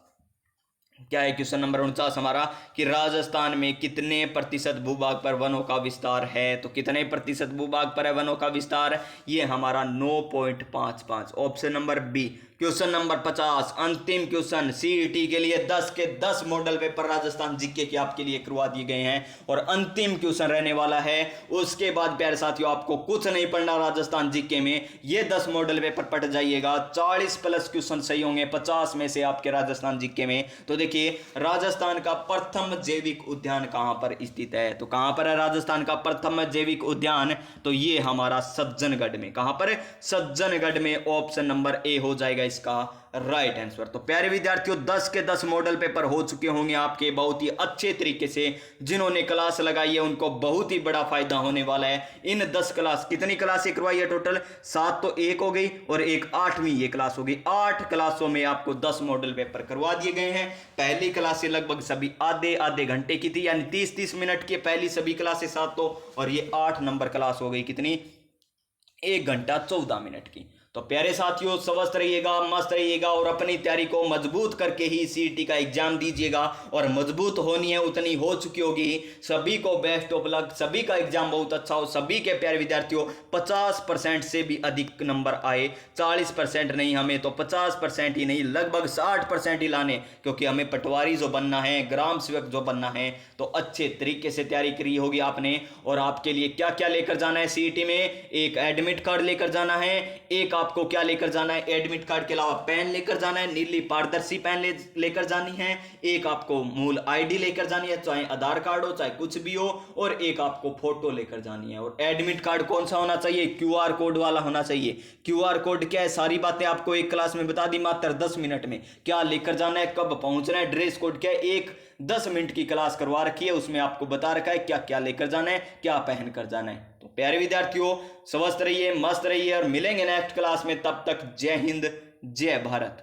क्या है? क्वेश्चन नंबर 49 हमारा कि राजस्थान में कितने प्रतिशत भूभाग पर वनों का विस्तार है? तो कितने प्रतिशत भूभाग पर है वनों का विस्तार? ये हमारा 9.55। Option number B. Question number 50 अंतिम क्वेश्चन, सीईटी के लिए 10 के 10 मॉडल पेपर राजस्थान जीके के आपके लिए करवा दिए गए हैं और अंतिम क्वेश्चन रहने वाला है। उसके बाद प्यारे साथियों आपको कुछ नहीं पढ़ना राजस्थान जीके में, ये 10 मॉडल पेपर पढ़ जाइएगा। 40 प्लस क्वेश्चन सही होंगे 50 में से आपके राजस्थान जीके में। तो देखिए, राजस्थान का प्रथम जैविक उद्यान कहां पर स्थित है? तो कहां पर है राजस्थान का प्रथम जैविक उद्यान? तो ये हमारा सज्जनगढ़ में। कहां पर? सज्जनगढ़ में। ऑप्शन नंबर ए हो जाएगा इसका राइट आंसर। तो प्यारे विद्यार्थियों 10 के 10 मॉडल पेपर हो चुके होंगे आपके बहुत ही अच्छे तरीके से। जिन्होंने क्लास लगाई है उनको बहुत ही बड़ा फायदा होने वाला है। इन 10 क्लास, कितनी क्लासें करवाई है टोटल? 7 तो एक हो गई और एक 8वीं ये क्लास हो गई। 8 क्लासों में आपको 10 मॉडल पेपर करवा दिए गए हैं। पहली क्लासें लगभग सभी आधे आधे घंटे की थी, यानी 30-30 मिनट की पहली सभी क्लासें 7 तो, और ये 8 नंबर क्लास हो गई कितनी? 1 घंटा 14 मिनट की। तो प्यारे साथियों स्वस्थ रहिएगा, मस्त रहिएगा और अपनी तैयारी को मजबूत करके ही सीईटी का एग्जाम दीजिएगा। और मजबूत होनी है उतनी हो चुकी होगी। सभी को बेस्ट ऑफ लक, सभी का एग्जाम बहुत अच्छा हो। सभी के प्यारे विद्यार्थियों 50% से भी अधिक नंबर आए। 40% नहीं, हमें तो 50% ही नहीं, लगभग 60% ही लाने, क्योंकि हमें पटवारी जो बनना है, ग्राम सेवक जो बनना है। तो अच्छे तरीके से तैयारी करी होगी आपने। और आपके लिए क्या क्या लेकर जाना है सीईटी में? एक एडमिट कार्ड लेकर जाना है, एक आपको क्या लेकर जाना है? एडमिट कार्ड के अलावा पेन लेकर जाना है, नीली पारदर्शी पेन लेकर जानी है। एक आपको मूल आईडी लेकर जानी है, चाहे आधार कार्ड हो चाहे कुछ भी हो। और एक आपको फोटो लेकर जानी है। और एडमिट कार्ड कौन सा होना चाहिए? क्यूआर कोड वाला होना चाहिए। क्यूआर कोड क्या है? सारी बातें आपको एक क्लास में बता दी मात्र 10 मिनट में। क्या लेकर जाना है, कब पहुंचना है, ड्रेस कोड क्या है, एक 10 मिनट की क्लास करवा रखी है, उसमें आपको बता रखा है क्या क्या लेकर जाना है, क्या पहन कर जाना है। तो प्यारे विद्यार्थियों स्वस्थ रहिए, मस्त रहिए और मिलेंगे नेक्स्ट क्लास में। तब तक जय हिंद, जय भारत।